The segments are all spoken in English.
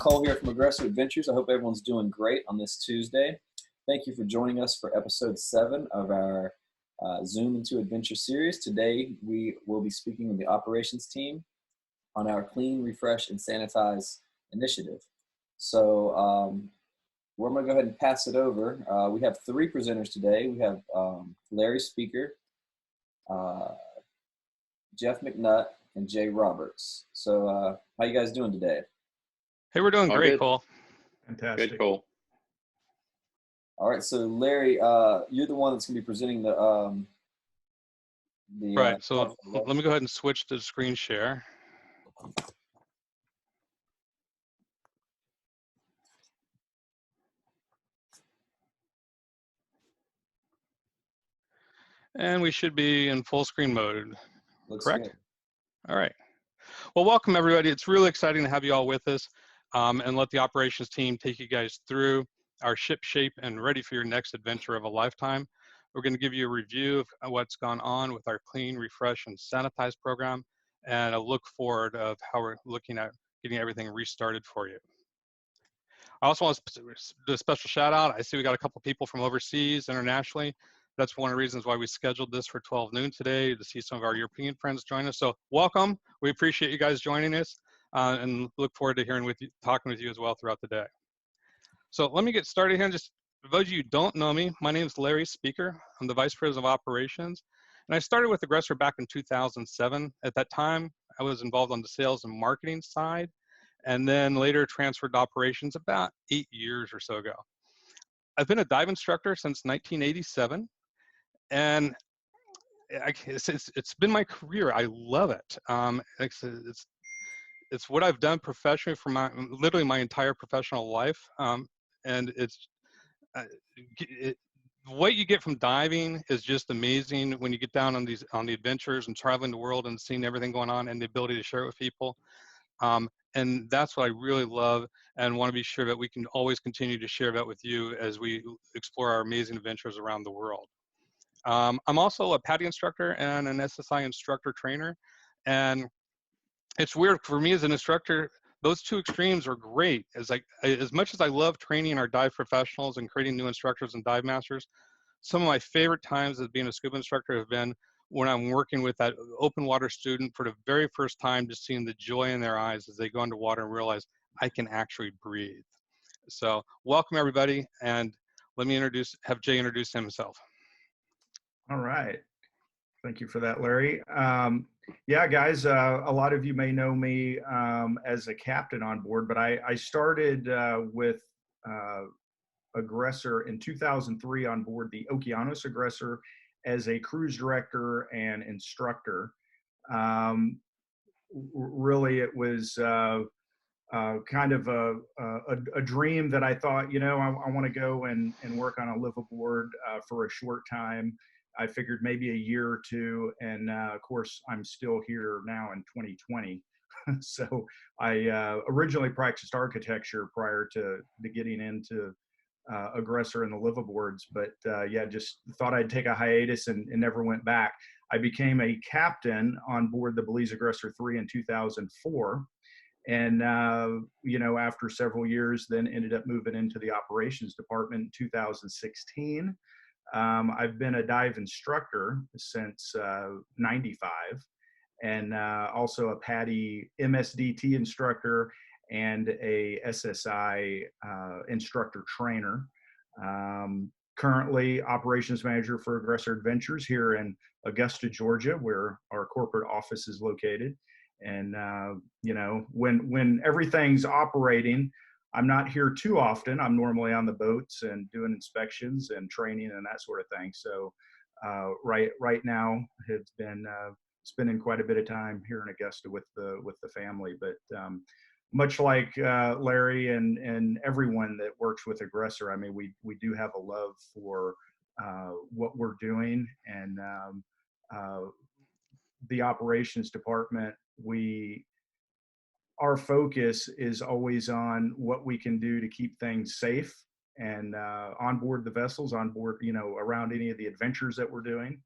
Cole here from Aggressor Adventures. I hope everyone's doing great on this Tuesday. Thank you for joining us for episode 7 of our Zoom into Adventure series. Today we will be speaking with the operations team on our Clean, Refresh, and Sanitize initiative. So we're going to go ahead and pass it over. We have 3 presenters today. We have Larry Speaker, Jeff McNutt, and Jay Roberts. So how you guys doing today? Hey, we're doing great, Cole. Fantastic. Good, Cole. All right, so Larry, you're the one that's going to be presenting the right. So let me go ahead and switch to screen share. And we should be in full screen mode. Looks correct? Good. All right. Well, welcome everybody. It's really exciting to have you all with us and let the operations team take you guys through our Shipshape and ready for your next adventure of a lifetime. We're going to give you a review of what's gone on with our Clean, Refresh, and Sanitize program and a look forward of how we're looking at getting everything restarted for you. I also want to do a special shout out. I see we got a couple people from overseas, internationally. That's one of the reasons why we scheduled this for 12 noon today, to see some of our European friends join us. So welcome. We appreciate you guys joining us and look forward to hearing with you, talking with you as well throughout the day. So let me get started here. Just for those of you who don't know me, my name is Larry Speaker. I'm the Vice President of Operations. And I started with Aggressor back in 2007. At that time, I was involved on the sales and marketing side, and then later transferred to operations about 8 years or so ago. I've been a dive instructor since 1987. And it's been my career. I love it. It's what I've done professionally for literally my entire professional life. And what you get from diving is just amazing when you get down on the adventures and traveling the world and seeing everything going on and the ability to share it with people. And that's what I really love and want to be sure that we can always continue to share that with you as we explore our amazing adventures around the world. I'm also a PADI instructor and an SSI instructor trainer. And it's weird for me as an instructor, those two extremes are great. As much as I love training our dive professionals and creating new instructors and dive masters, some of my favorite times as being a scuba instructor have been when I'm working with that open water student for the very first time, just seeing the joy in their eyes as they go underwater and realize I can actually breathe. So welcome everybody, and let me have Jay introduce himself. All right. Thank you for that, Larry. Yeah, guys, a lot of you may know me as a captain on board, but I started with Aggressor in 2003 on board the Okeanos Aggressor as a cruise director and instructor. Really, it was kind of a dream that I thought, you know, I want to go and work on a liveaboard for a short time. I figured maybe a year or two, and of course, I'm still here now in 2020. So I originally practiced architecture prior to getting into Aggressor and the liveaboards, but yeah, just thought I'd take a hiatus and never went back. I became a captain on board the Belize Aggressor 3 in 2004. And, you know, after several years, then ended up moving into the operations department in 2016. I've been a dive instructor since 95, and also a PADI MSDT instructor and a SSI instructor trainer. Currently operations manager for Aggressor Adventures here in Augusta, Georgia, where our corporate office is located. And you know, when everything's operating, I'm not here too often. I'm normally on the boats and doing inspections and training and that sort of thing. So right now have been spending quite a bit of time here in Augusta with the family. But much like Larry and everyone that works with Aggressor, I mean, we do have a love for what we're doing, and the operations department, our focus is always on what we can do to keep things safe and on board the vessels, on board, you know, around any of the adventures that we're doing,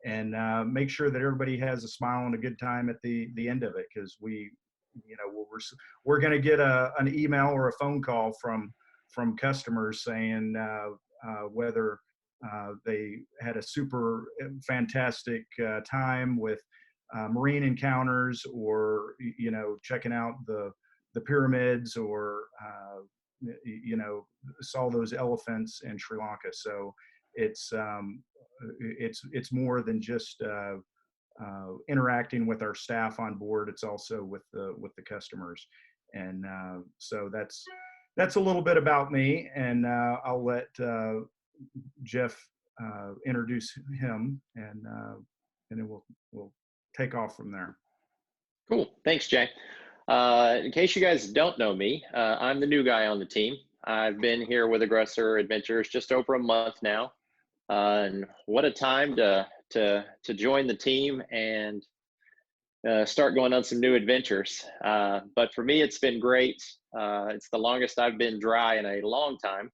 and make sure that everybody has a smile and a good time at the end of it, because we you know, we're going to get an email or a phone call from customers saying whether they had a super fantastic time with marine encounters, or you know, checking out the pyramids, or you know, saw those elephants in Sri Lanka. So it's more than just interacting with our staff on board. It's also with the customers, and so that's a little bit about me, and I'll let Jeff introduce him, and then we'll take off from there. Cool, thanks, Jay. In case you guys don't know me, I'm the new guy on the team. I've been here with Aggressor Adventures just over a month now, and what a time to join the team and start going on some new adventures. But for me, it's been great. It's the longest I've been dry in a long time.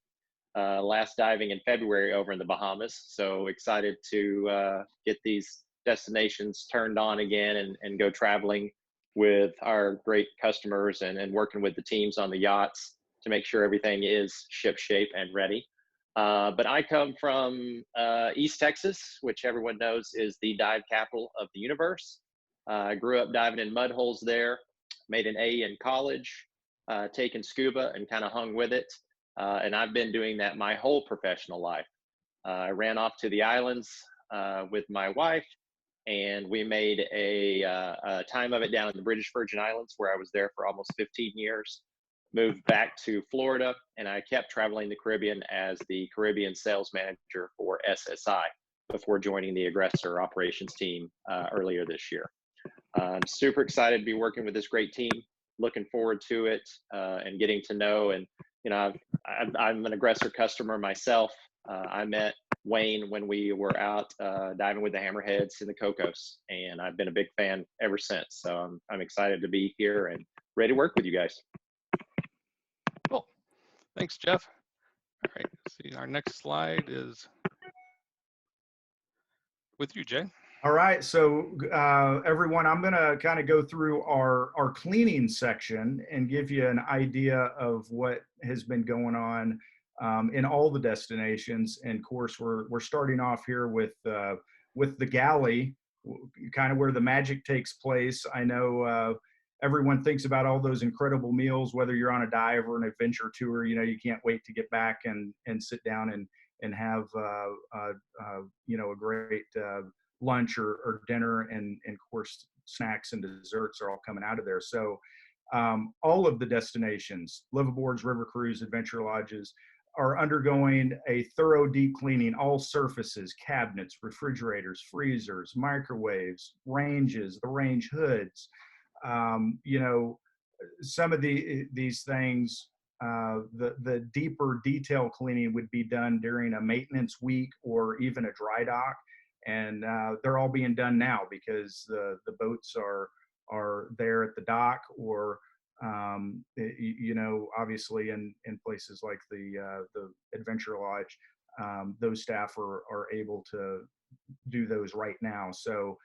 Last diving in February over in the Bahamas. So excited to get these destinations turned on again and go traveling with our great customers and working with the teams on the yachts to make sure everything is shipshape and ready. But I come from East Texas, which everyone knows is the dive capital of the universe. I grew up diving in mud holes there, made an A in college, taken scuba and kind of hung with it. And I've been doing that my whole professional life. I ran off to the islands with my wife, and we made a time of it down in the British Virgin Islands, where I was there for almost 15 years. Moved back to Florida, and I kept traveling the Caribbean as the Caribbean sales manager for SSI before joining the Aggressor operations team earlier this year. I'm super excited to be working with this great team. Looking forward to it and getting to know. And you know, I'm an Aggressor customer myself. I met Wayne when we were out diving with the hammerheads in the Cocos, and I've been a big fan ever since. So I'm excited to be here and ready to work with you guys. Cool. Thanks, Jeff. All right, see, our next slide is with you, Jay. All right, so everyone, I'm gonna kind of go through our cleaning section and give you an idea of what has been going on in all the destinations. And of course, we're starting off here with the galley, kind of where the magic takes place. I know everyone thinks about all those incredible meals, whether you're on a dive or an adventure tour. You know, you can't wait to get back and sit down and have you know, a great lunch or dinner, and of course snacks and desserts are all coming out of there. So all of the destinations, liveaboards, river cruise, adventure lodges, are undergoing a thorough deep cleaning. All surfaces, cabinets, refrigerators, freezers, microwaves, ranges, the range hoods. You know, some of these things, the deeper detail cleaning would be done during a maintenance week or even a dry dock. And they're all being done now because the boats are there at the dock, or you know, obviously in places like the Adventure Lodge, those staff are able to do those right now. So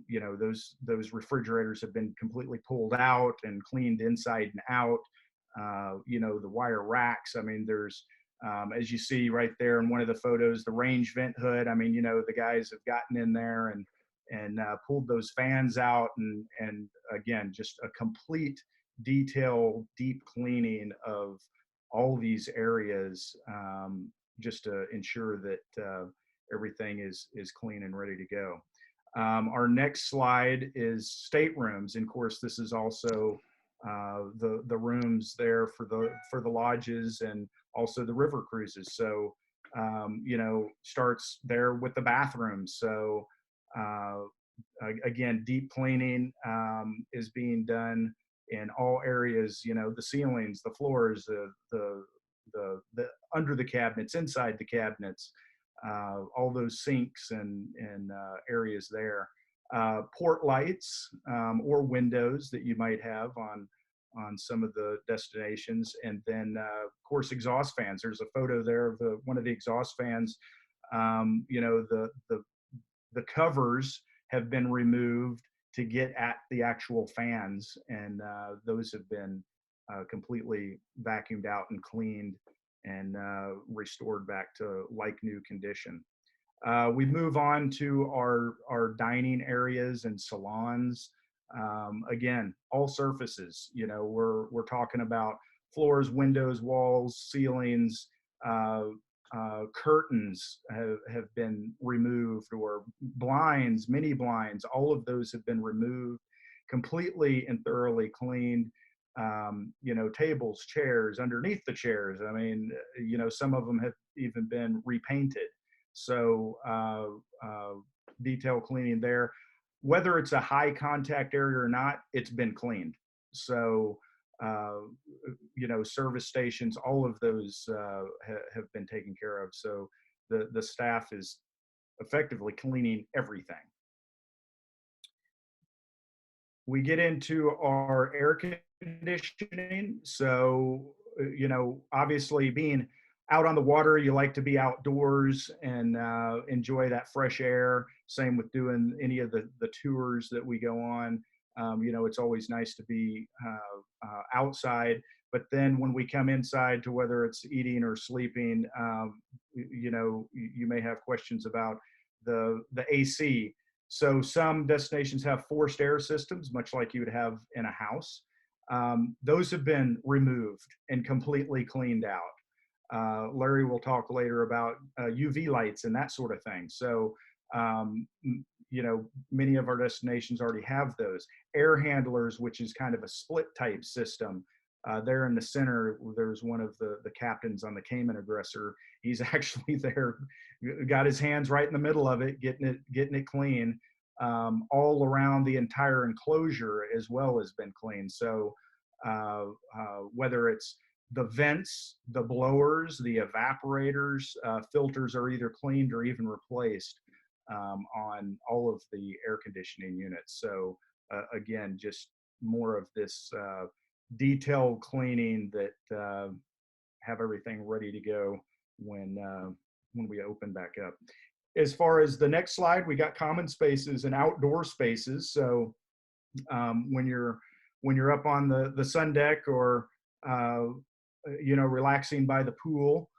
you know, those refrigerators have been completely pulled out and cleaned inside and out. You know, the wire racks, I mean, there's as you see right there in one of the photos, the range vent hood. I mean, you know, the guys have gotten in there and pulled those fans out, and again, just a complete detail, deep cleaning of all these areas, just to ensure that everything is clean and ready to go. Our next slide is staterooms, and of course, this is also the rooms there for the lodges and also the river cruises. So you know, starts there with the bathrooms. So again, deep cleaning is being done in all areas. You know, the ceilings, the floors, the under the cabinets, inside the cabinets, all those sinks and areas there. Port lights or windows that you might have on some of the destinations, and then of course exhaust fans. There's a photo there of one of the exhaust fans. You know, the covers have been removed, to get at the actual fans, and those have been completely vacuumed out and cleaned and restored back to like new condition. We move on to our dining areas and salons. Again, all surfaces. You know, we're talking about floors, windows, walls, ceilings, curtains have been removed, or blinds, mini blinds. All of those have been removed, completely and thoroughly cleaned. You know, tables, chairs, underneath the chairs. I mean, you know, some of them have even been repainted. So detail cleaning there. Whether it's a high contact area or not, it's been cleaned. So, you know, service stations, all of those have been taken care of. So the staff is effectively cleaning everything. We get into our air conditioning. So, you know, obviously being out on the water, you like to be outdoors and enjoy that fresh air. Same with doing any of the tours that we go on. You know, it's always nice to be outside. But then when we come inside, to whether it's eating or sleeping, you know, you may have questions about the AC. So some destinations have forced air systems, much like you would have in a house. Those have been removed and completely cleaned out. Larry will talk later about UV lights and that sort of thing. So, you know, many of our destinations already have those. Air handlers, which is kind of a split type system. There in the center, there's one of the captains on the Cayman Aggressor. He's actually there, got his hands right in the middle of it, getting it clean. All around the entire enclosure as well has been cleaned. So whether it's the vents, the blowers, the evaporators, filters are either cleaned or even replaced on all of the air conditioning units. So again, just more of this detailed cleaning that have everything ready to go when we open back up. As far as the next slide, we got common spaces and outdoor spaces. So when you're up on the sun deck or you know, relaxing by the pool,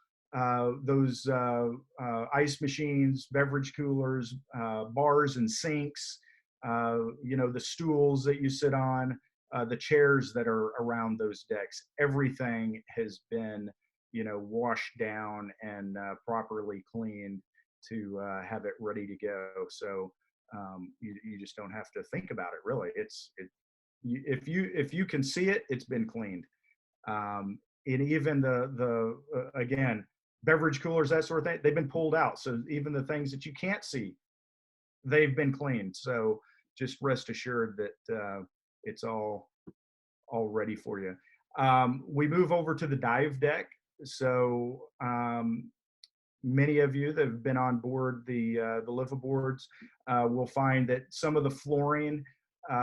those ice machines, beverage coolers, bars and sinks, you know, the stools that you sit on, the chairs that are around those decks, everything has been, you know, washed down and properly cleaned to have it ready to go. So you just don't have to think about it, really. If you can see it, it's been cleaned. And even again, beverage coolers, that sort of thing, they've been pulled out. So even the things that you can't see, they've been cleaned. So just rest assured that it's all ready for you. We move over to the dive deck. So many of you that have been on board the liveaboards will find that some of the flooring,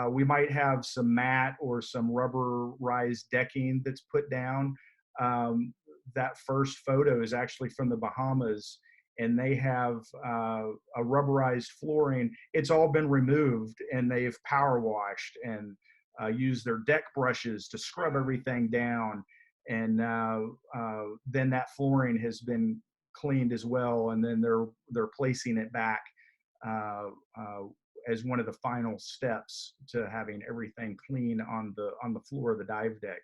we might have some mat or some rubberized decking that's put down. That first photo is actually from the Bahamas, and they have a rubberized flooring. It's all been removed, and they've power washed and used their deck brushes to scrub everything down. And then that flooring has been cleaned as well, and then they're placing it back as one of the final steps to having everything clean on the floor of the dive deck.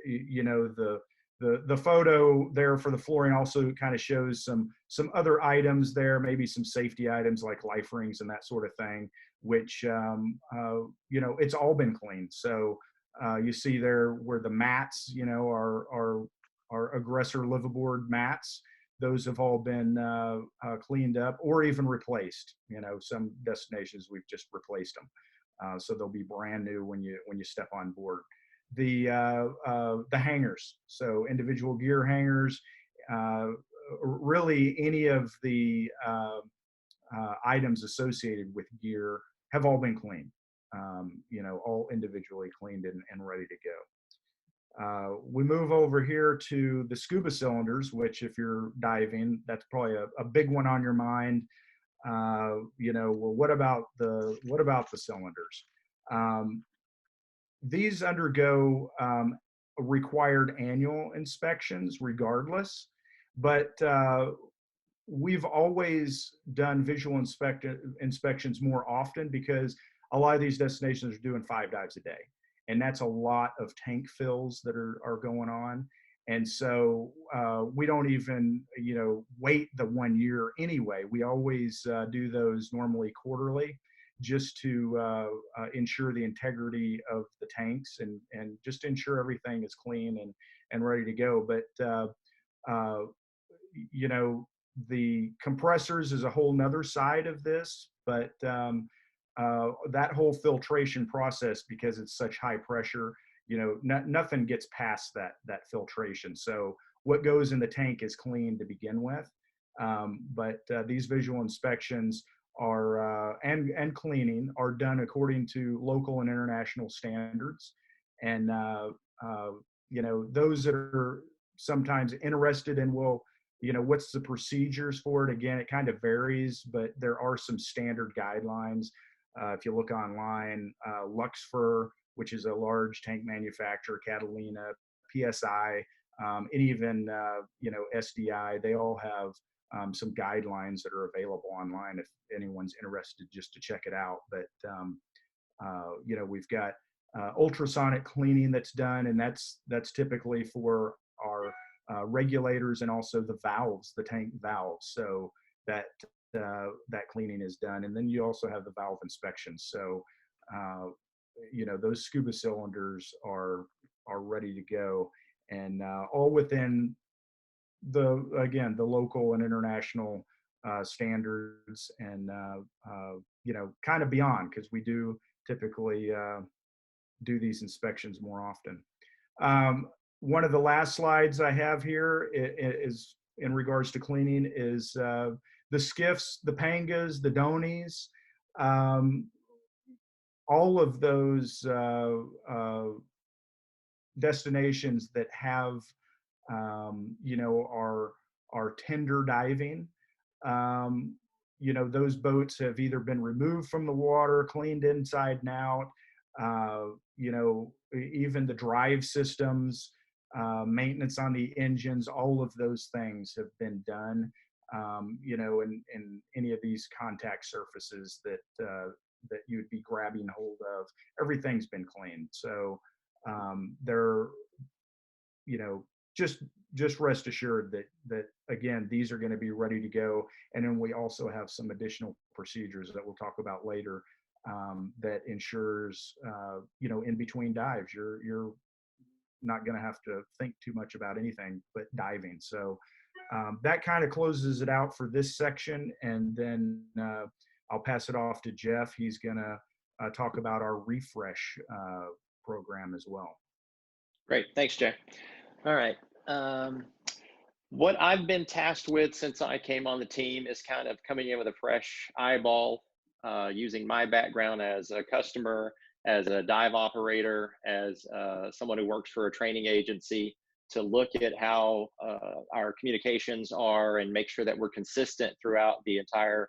You know, the photo there for the flooring also kind of shows some other items there, maybe some safety items like life rings and that sort of thing, which you know, it's all been cleaned. So you see there where the mats, you know, are Aggressor liveaboard mats. Those have all been cleaned up or even replaced. You know, some destinations we've just replaced them, so they'll be brand new when you step on board. The hangers, so individual gear hangers, really any of the items associated with gear have all been cleaned. You know, all individually cleaned and ready to go. We move over here to the SCUBA cylinders, which if you're diving, that's probably a big one on your mind. well, what about the cylinders? These undergo required annual inspections regardless, but we've always done visual inspections more often because a lot of these destinations are doing 5 dives a day, and that's a lot of tank fills that are going on. And so we don't even, wait the 1 year anyway. We always do those normally quarterly, just to ensure the integrity of the tanks and just ensure everything is clean and ready to go. But, the compressors is a whole nother side of this, but that whole filtration process, because it's such high pressure, nothing gets past that filtration. So what goes in the tank is clean to begin with. But these visual inspections are and cleaning are done according to local and international standards. And those that are sometimes interested in, what's the procedures for it? Again, it kind of varies, but there are some standard guidelines. If you look online, Luxfer, which is a large tank manufacturer, Catalina, PSI, and even SDI, they all have some guidelines that are available online if anyone's interested just to check it out. But we've got ultrasonic cleaning that's done, and that's typically for our regulators and also the valves, the tank valves. So that cleaning is done, and then you also have the valve inspections. So those SCUBA cylinders are ready to go, and all within the local and international standards, and kind of beyond, because we do typically do these inspections more often. One of the last slides I have here is in regards to cleaning is the SKIFFS, the PANGAS, the DHONIs, all of those destinations that have are tender diving. Those boats have either been removed from the water, cleaned inside and out. Even the drive systems, maintenance on the engines, all of those things have been done. In any of these contact surfaces that you'd be grabbing hold of, everything's been cleaned. So they're, just rest assured that again, these are going to be ready to go. And then we also have some additional procedures that we'll talk about later that ensures, in between dives, you're not going to have to think too much about anything but diving. So that kind of closes it out for this section. And then I'll pass it off to Jeff. He's going to talk about our refresh program as well. Great. Thanks, Jay. All right. What I've been tasked with since I came on the team is kind of coming in with a fresh eyeball, using my background as a customer, as a dive operator, as someone who works for a training agency, to look at how our communications are and make sure that we're consistent throughout the entire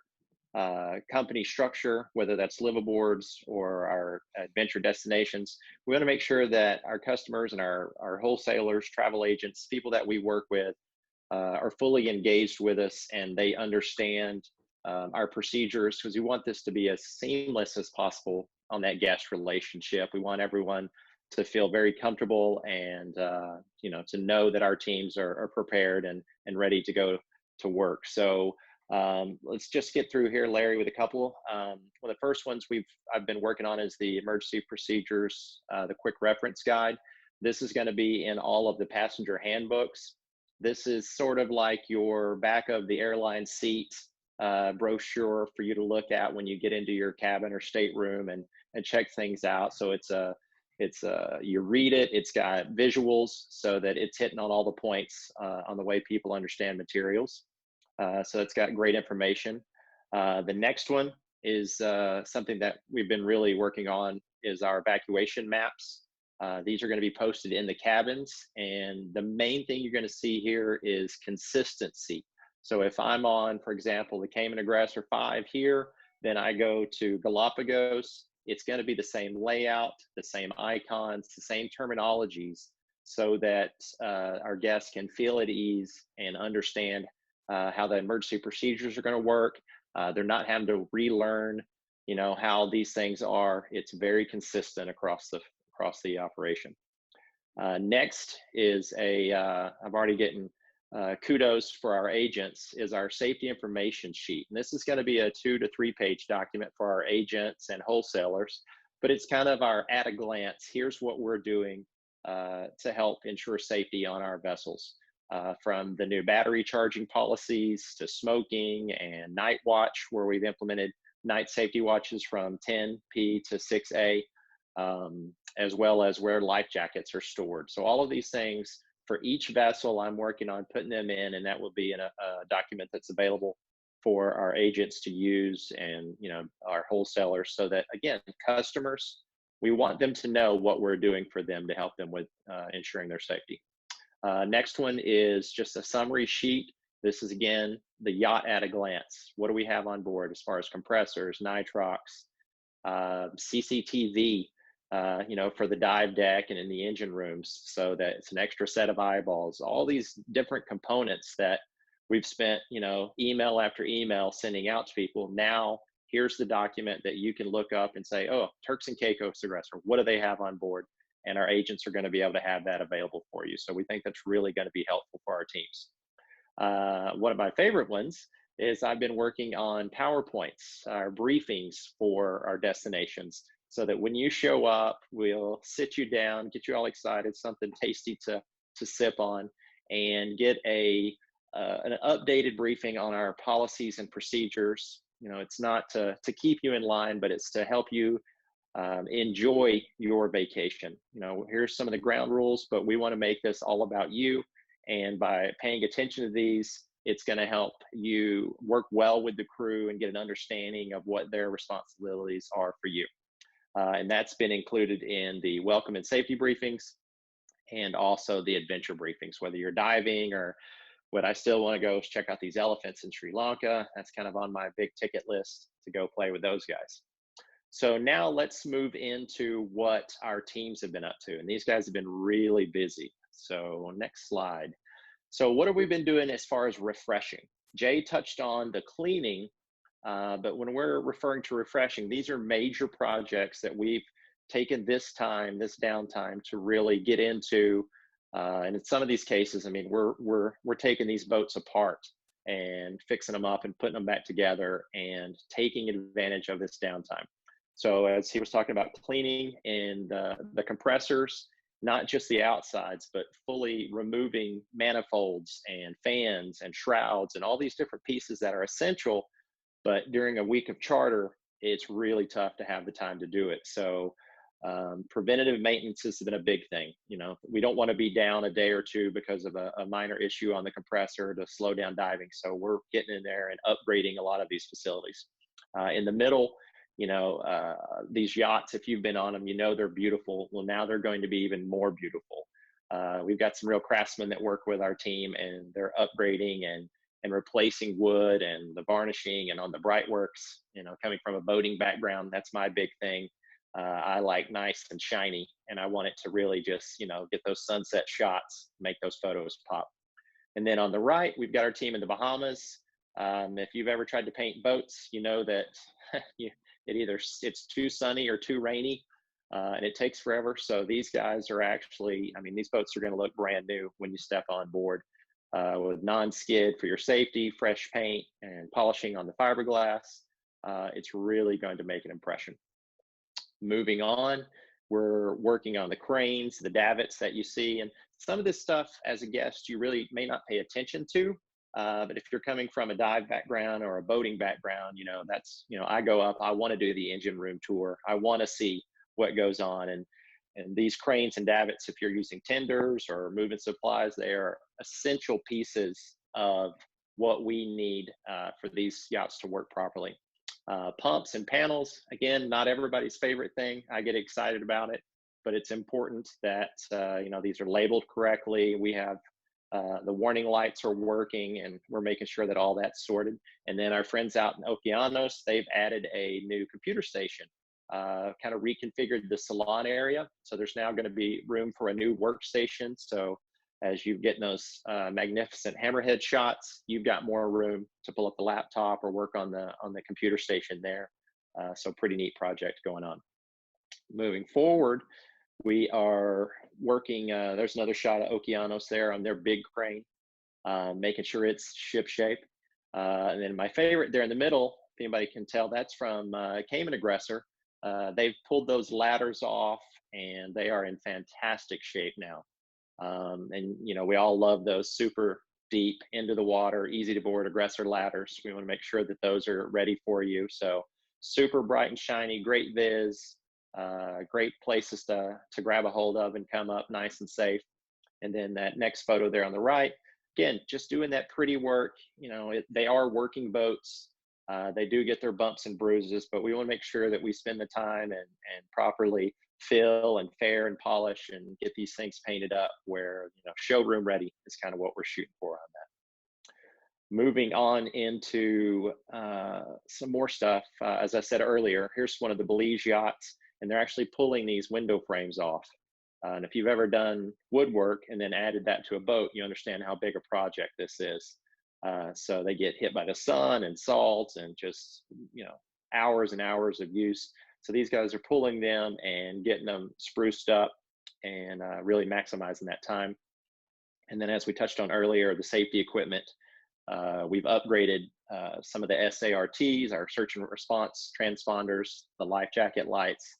company structure, whether that's liveaboards or our adventure destinations. We want to make sure that our customers and our wholesalers, travel agents, people that we work with are fully engaged with us, and they understand our procedures, because we want this to be as seamless as possible on that guest relationship. We want everyone to feel very comfortable and to know that our teams are prepared and ready to go to work. So let's just get through here, Larry, with a couple. One of the first ones I've been working on is the emergency procedures, the quick reference guide. This is going to be in all of the passenger handbooks. This is sort of like your back of the airline seat brochure for you to look at when you get into your cabin or stateroom and check things out. So you read it, it's got visuals so that it's hitting on all the points on the way people understand materials. So it's got great information. The next one is something that we've been really working on, is our evacuation maps. These are going to be posted in the cabins, and the main thing you're going to see here is consistency. So if I'm on, for example, the Cayman Aggressor 5 here, then I go to Galapagos, it's going to be the same layout, the same icons, the same terminologies, so that our guests can feel at ease and understand how the emergency procedures are going to work. They're not having to relearn, how these things are. It's very consistent across the operation. Next is I'm already getting kudos for our agents, is our safety information sheet. And this is going to be a 2 to 3 page document for our agents and wholesalers, but it's kind of our at a glance. Here's what we're doing to help ensure safety on our vessels, from the new battery charging policies to smoking and night watch, where we've implemented night safety watches from 10P to 6A, as well as where life jackets are stored. So all of these things for each vessel, I'm working on putting them in, and that will be in a document that's available for our agents to use, and our wholesalers, so that, again, customers, we want them to know what we're doing for them to help them with ensuring their safety. Next one is just a summary sheet. This is, again, the yacht at a glance. What do we have on board as far as compressors, nitrox, CCTV, for the dive deck and in the engine rooms, so that it's an extra set of eyeballs, all these different components that we've spent, email after email sending out to people. Now, here's the document that you can look up and say, oh, Turks and Caicos Aggressor, what do they have on board? And our agents are going to be able to have that available for you. So we think that's really going to be helpful for our teams. One of my favorite ones is I've been working on PowerPoints, our briefings for our destinations, so that when you show up, we'll sit you down, get you all excited, something tasty to sip on, and get an updated briefing on our policies and procedures. It's not to keep you in line, but it's to help you enjoy your vacation. Here's some of the ground rules, but we want to make this all about you. And by paying attention to these, it's going to help you work well with the crew and get an understanding of what their responsibilities are for you. And that's been included in the welcome and safety briefings, and also the adventure briefings, whether you're diving or what I still want to go is check out these elephants in Sri Lanka. That's kind of on my big ticket list to go play with those guys. So now let's move into what our teams have been up to. And these guys have been really busy. So next slide. So what have we been doing as far as refreshing? Jay touched on the cleaning, but when we're referring to refreshing, these are major projects that we've taken this downtime to really get into. And in some of these cases, I mean, we're taking these boats apart and fixing them up and putting them back together and taking advantage of this downtime. So as he was talking about cleaning and the compressors, not just the outsides, but fully removing manifolds and fans and shrouds and all these different pieces that are essential. But during a week of charter, it's really tough to have the time to do it. So preventative maintenance has been a big thing. We don't want to be down a day or two because of a minor issue on the compressor to slow down diving. So we're getting in there and upgrading a lot of these facilities. In the middle, these yachts, if you've been on them, they're beautiful. Well, now they're going to be even more beautiful. We've got some real craftsmen that work with our team, and they're upgrading and replacing wood and the varnishing. And on the Brightworks, coming from a boating background, that's my big thing. I like nice and shiny, and I want it to really just, get those sunset shots, make those photos pop. And then on the right, we've got our team in the Bahamas. If you've ever tried to paint boats, you know that it's too sunny or too rainy, and it takes forever. So these guys are actually, these boats are going to look brand new when you step on board, with non-skid for your safety, fresh paint, and polishing on the fiberglass. It's really going to make an impression. Moving on, we're working on the cranes, the davits that you see, and some of this stuff as a guest you really may not pay attention to. But if you're coming from a dive background or a boating background, that's, I go up, I want to do the engine room tour. I want to see what goes on. And these cranes and davits, if you're using tenders or moving supplies, they are essential pieces of what we need for these yachts to work properly. Pumps and panels, again, not everybody's favorite thing. I get excited about it, but it's important that, these are labeled correctly. We have The warning lights are working, and we're making sure that all that's sorted. And then our friends out in Okeanos, they've added a new computer station, kind of reconfigured the salon area. So there's now going to be room for a new workstation. So as you get those magnificent hammerhead shots, you've got more room to pull up the laptop or work on the computer station there. So pretty neat project going on. Moving forward, we are working, there's another shot of Okeanos there on their big crane, making sure it's shipshape. And then my favorite there in the middle, if anybody can tell, that's from Cayman Aggressor. They've pulled those ladders off, and they are in fantastic shape now. And you know, we all love those super deep into the water, easy to board Aggressor ladders. We want to make sure that those are ready for you. So super bright and shiny, great viz, great places to grab a hold of and come up nice and safe. And then that next photo there on the right, again, just doing that pretty work. You know, they are working boats. They do get their bumps and bruises, but we want to make sure that we spend the time and properly fill and fair and polish and get these things painted up where, you know, showroom ready is kind of what we're shooting for on that. Moving on into some more stuff. As I said earlier, here's one of the Belize yachts, and they're actually pulling these window frames off. And if you've ever done woodwork and then added that to a boat, you understand how big a project this is. So they get hit by the sun and salt and just, you know, hours and hours of use. So these guys are pulling them and getting them spruced up and really maximizing that time. And then as we touched on earlier, the safety equipment, we've upgraded some of the SARTs, our search and response transponders, the life jacket lights,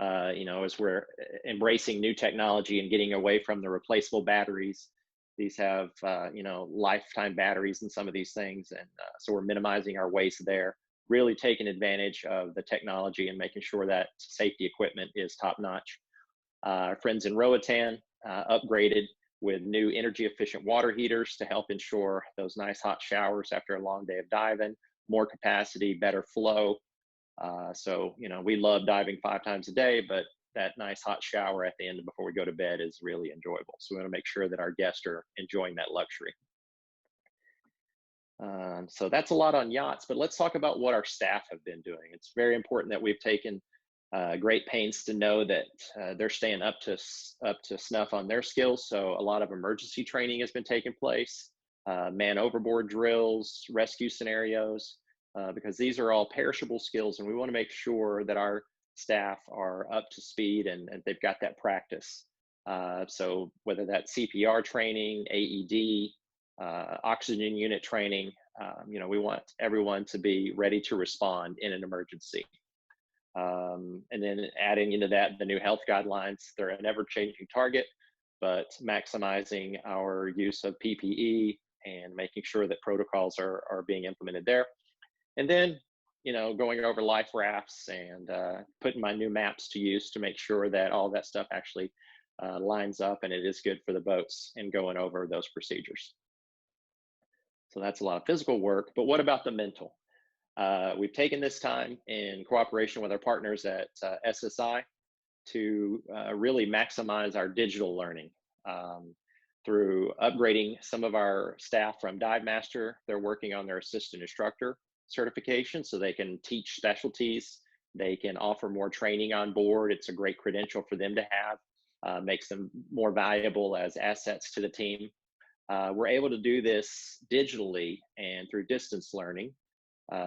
you know, as we're embracing new technology and getting away from the replaceable batteries. These have, you know, lifetime batteries in some of these things. And so we're minimizing our waste there, really taking advantage of the technology and making sure that safety equipment is top notch. Our friends in Roatan upgraded with new energy efficient water heaters to help ensure those nice hot showers after a long day of diving, more capacity, better flow. So, you know, we love diving 5 times a day, but that nice hot shower at the end before we go to bed is really enjoyable. So we want to make sure that our guests are enjoying that luxury. So that's a lot on yachts, but let's talk about what our staff have been doing. It's very important that we've taken great pains to know that they're staying up to snuff on their skills. So a lot of emergency training has been taking place, man overboard drills, rescue scenarios, because these are all perishable skills, and we want to make sure that our staff are up to speed and they've got that practice. So whether that's CPR training, AED, oxygen unit training, you know, we want everyone to be ready to respond in an emergency. And then adding into that the new health guidelines. They're an ever-changing target, but maximizing our use of PPE and making sure that protocols are being implemented there. And then, you know, going over life rafts and putting my new maps to use to make sure that all that stuff actually lines up and it is good for the boats, and going over those procedures. So that's a lot of physical work, but what about the mental? We've taken this time in cooperation with our partners at SSI to really maximize our digital learning through upgrading some of our staff from Dive Master. They're working on their assistant instructor certification so they can teach specialties. They can offer more training on board. It's a great credential for them to have, makes them more valuable as assets to the team. We're able to do this digitally and through distance learning.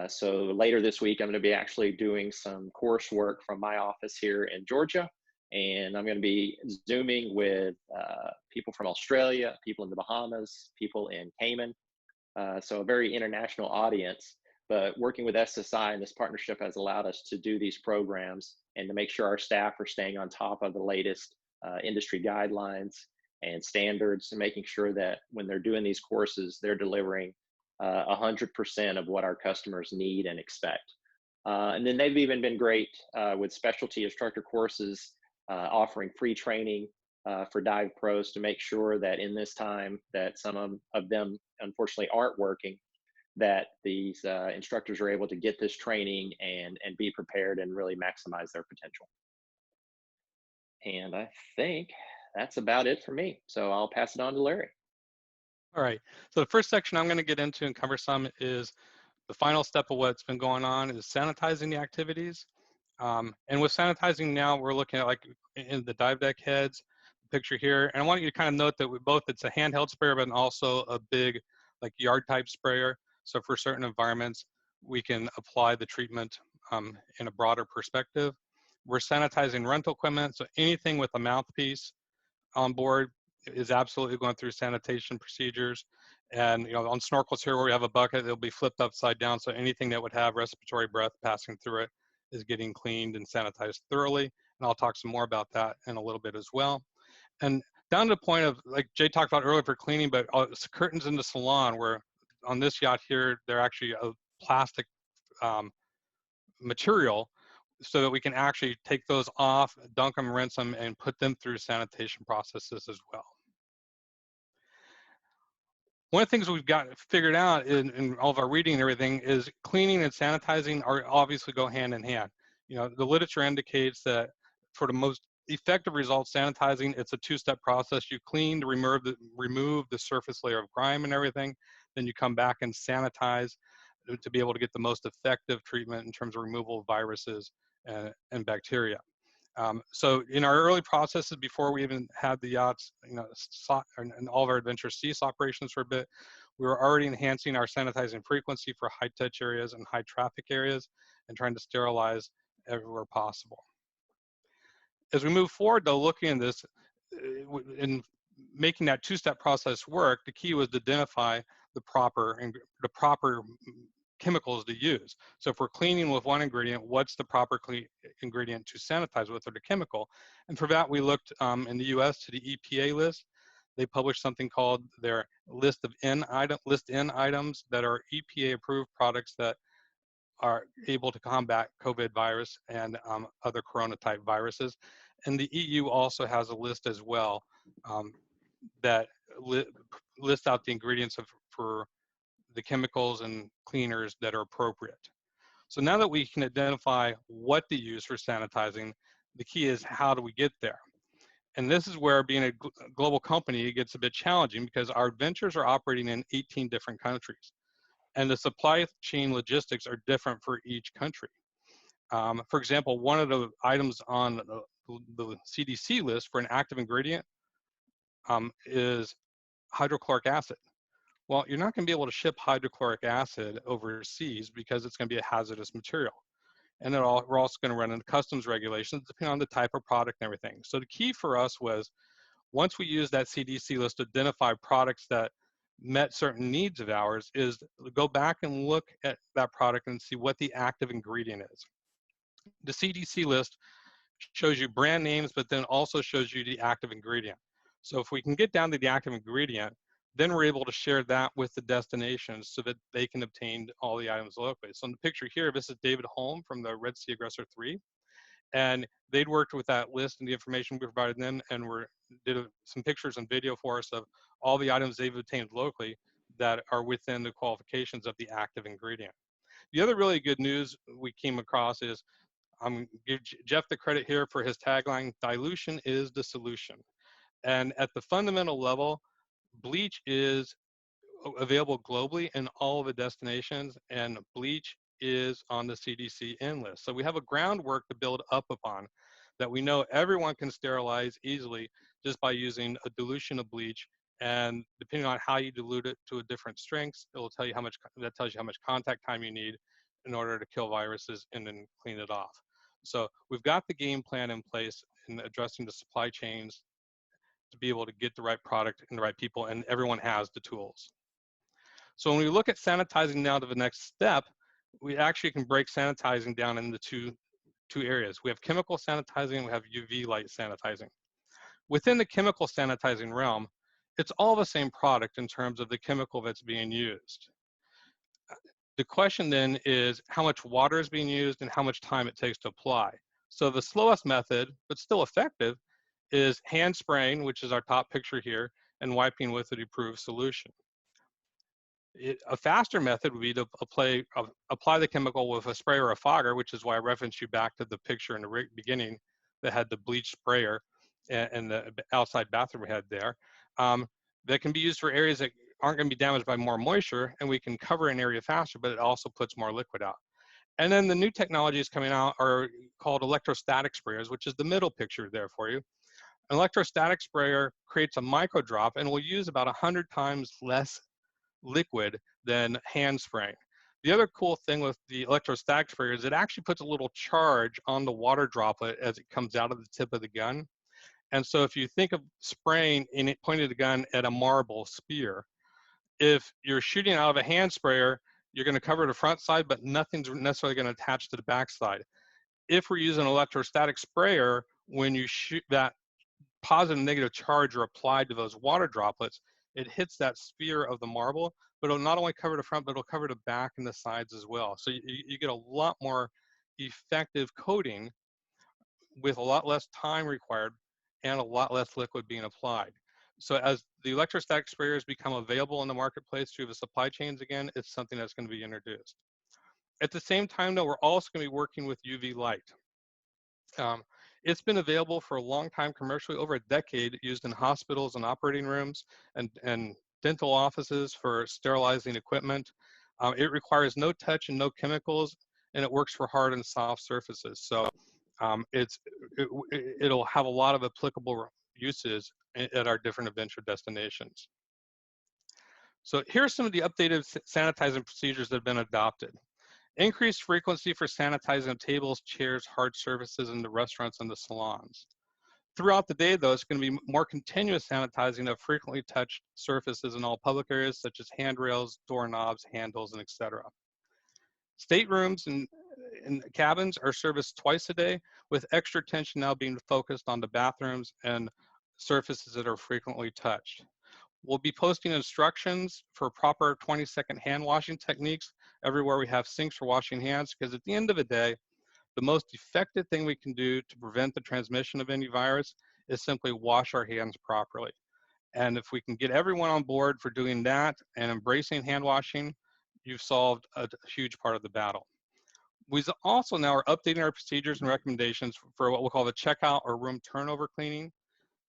So later this week, I'm going to be actually doing some coursework from my office here in Georgia, and I'm going to be Zooming with people from Australia, people in the Bahamas, people in Cayman. So a very international audience, but working with SSI and this partnership has allowed us to do these programs and to make sure our staff are staying on top of the latest industry guidelines and standards, and making sure that when they're doing these courses, they're delivering 100% of what our customers need and expect. And then they've even been great with specialty instructor courses, offering free training for dive pros to make sure that in this time that some of them unfortunately aren't working, that these instructors are able to get this training and be prepared and really maximize their potential. And I think that's about it for me. So I'll pass it on to Larry. All right, so the first section I'm going to get into and cover some is the final step of what's been going on is sanitizing the activities. And with sanitizing now, we're looking at like in the dive deck heads, picture here. And I want you to kind of note that it's a handheld sprayer, but also a big like yard type sprayer. So for certain environments, we can apply the treatment in a broader perspective. We're sanitizing rental equipment. So anything with a mouthpiece on board is absolutely going through sanitation procedures. And on snorkels here where we have a bucket, it'll be flipped upside down. So anything that would have respiratory breath passing through it is getting cleaned and sanitized thoroughly. And I'll talk some more about that in a little bit as well. And down to the point of, like Jay talked about earlier for cleaning, but curtains in the salon, where on this yacht here, they're actually a plastic material, so that we can actually take those off, dunk them, rinse them, and put them through sanitation processes as well. One of the things we've got figured out in all of our reading and everything is cleaning and sanitizing are obviously go hand in hand. The literature indicates that for the most effective results, sanitizing, it's a two-step process. You clean to remove the surface layer of grime and everything, then you come back and sanitize to be able to get the most effective treatment in terms of removal of viruses and bacteria. So in our early processes, before we even had the yachts, and all of our adventure cease operations for a bit, we were already enhancing our sanitizing frequency for high touch areas and high traffic areas and trying to sterilize everywhere possible. As we move forward, though, looking at this, in making that two-step process work, the key was to identify the proper chemicals to use. So if we're cleaning with one ingredient, what's the proper ingredient to sanitize with, or the chemical? And for that, we looked in the US to the EPA list. They published something called their list N items that are EPA approved products that are able to combat COVID virus and other corona type viruses. And the EU also has a list as well that lists out the ingredients for the chemicals and cleaners that are appropriate. So now that we can identify what to use for sanitizing, the key is how do we get there? And this is where being a global company gets a bit challenging, because our adventures are operating in 18 different countries. And the supply chain logistics are different for each country. For example, one of the items on the CDC list for an active ingredient is hydrochloric acid. Well, you're not going to be able to ship hydrochloric acid overseas because it's going to be a hazardous material. And we're also going to run into customs regulations depending on the type of product and everything. So the key for us was, once we used that CDC list to identify products that met certain needs of ours, is go back and look at that product and see what the active ingredient is. The CDC list shows you brand names, but then also shows you the active ingredient. So if we can get down to the active ingredient, then we're able to share that with the destinations so that they can obtain all the items locally. So in the picture here, this is David Holm from the Red Sea Aggressor 3. And they'd worked with that list and the information we provided them, and did some pictures and video for us of all the items they've obtained locally that are within the qualifications of the active ingredient. The other really good news we came across is, I'm give Jeff the credit here for his tagline, "Dilution is the solution." And at the fundamental level, bleach is available globally in all of the destinations, and bleach is on the CDC N list. So we have a groundwork to build up upon that we know everyone can sterilize easily just by using a dilution of bleach. And depending on how you dilute it to a different strengths, it will tell you how much, that tells you how much contact time you need in order to kill viruses and then clean it off. So we've got the game plan in place in addressing the supply chains to be able to get the right product and the right people, and everyone has the tools. So when we look at sanitizing now to the next step, we actually can break sanitizing down into two areas. We have chemical sanitizing, we have UV light sanitizing. Within the chemical sanitizing realm, it's all the same product in terms of the chemical that's being used. The question then is how much water is being used and how much time it takes to apply. So the slowest method, but still effective, is hand spraying, which is our top picture here, and wiping with an approved solution. A faster method would be to apply the chemical with a spray or a fogger, which is why I referenced you back to the picture in the beginning that had the bleach sprayer and the outside bathroom we had there. That can be used for areas that aren't going to be damaged by more moisture, and we can cover an area faster, but it also puts more liquid out. And then the new technologies coming out are called electrostatic sprayers, which is the middle picture there for you. An electrostatic sprayer creates a micro drop and will use about 100 times less liquid than hand spraying. The other cool thing with the electrostatic sprayer is it actually puts a little charge on the water droplet as it comes out of the tip of the gun. And so if you think of spraying and pointing the gun at a marble spear, if you're shooting out of a hand sprayer, you're going to cover the front side, but nothing's necessarily going to attach to the back side. If we're using an electrostatic sprayer, when you shoot, that positive and negative charge are applied to those water droplets, it hits that sphere of the marble, but it'll not only cover the front, but it'll cover the back and the sides as well. So you get a lot more effective coating with a lot less time required and a lot less liquid being applied. So as the electrostatic sprayers become available in the marketplace through the supply chains again, it's something that's going to be introduced. At the same time, though, we're also going to be working with UV light. It's been available for a long time commercially, over a decade, used in hospitals and operating rooms and dental offices for sterilizing equipment. It requires no touch and no chemicals, and it works for hard and soft surfaces. So it'll have a lot of applicable uses at our different adventure destinations. So here's some of the updated sanitizing procedures that have been adopted. Increased frequency for sanitizing of tables, chairs, hard surfaces in the restaurants and the salons. Throughout the day, though, it's going to be more continuous sanitizing of frequently touched surfaces in all public areas, such as handrails, doorknobs, handles, and etc. Staterooms and cabins are serviced twice a day, with extra attention now being focused on the bathrooms and surfaces that are frequently touched. We'll be posting instructions for proper 20-second hand washing techniques everywhere we have sinks for washing hands, because at the end of the day, the most effective thing we can do to prevent the transmission of any virus is simply wash our hands properly. And if we can get everyone on board for doing that and embracing hand washing, you've solved a huge part of the battle. We also now are updating our procedures and recommendations for what we'll call the checkout or room turnover cleaning,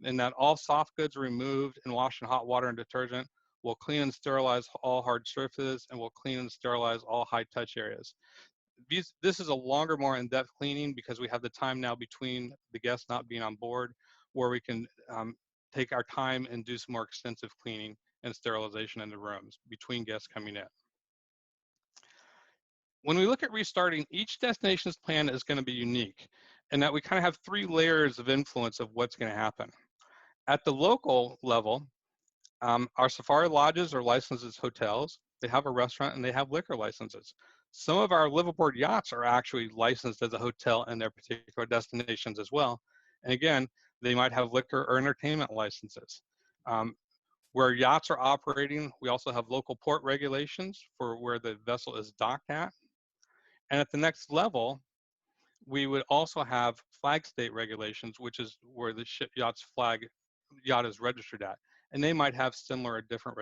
in that all soft goods are removed and washed in hot water and detergent. We'll clean and sterilize all hard surfaces, and we'll clean and sterilize all high touch areas. This is a longer, more in-depth cleaning because we have the time now between the guests not being on board, where we can take our time and do some more extensive cleaning and sterilization in the rooms between guests coming in. When we look at restarting, each destination's plan is going to be unique, in that we kind of have 3 layers of influence of what's going to happen. At the local level, our safari lodges are licensed as hotels. They have a restaurant and they have liquor licenses. Some of our liveaboard yachts are actually licensed as a hotel in their particular destinations as well. And again, they might have liquor or entertainment licenses. Where yachts are operating, we also have local port regulations for where the vessel is docked at. And at the next level, we would also have flag state regulations, which is where the ship yacht is registered at. And they might have similar or different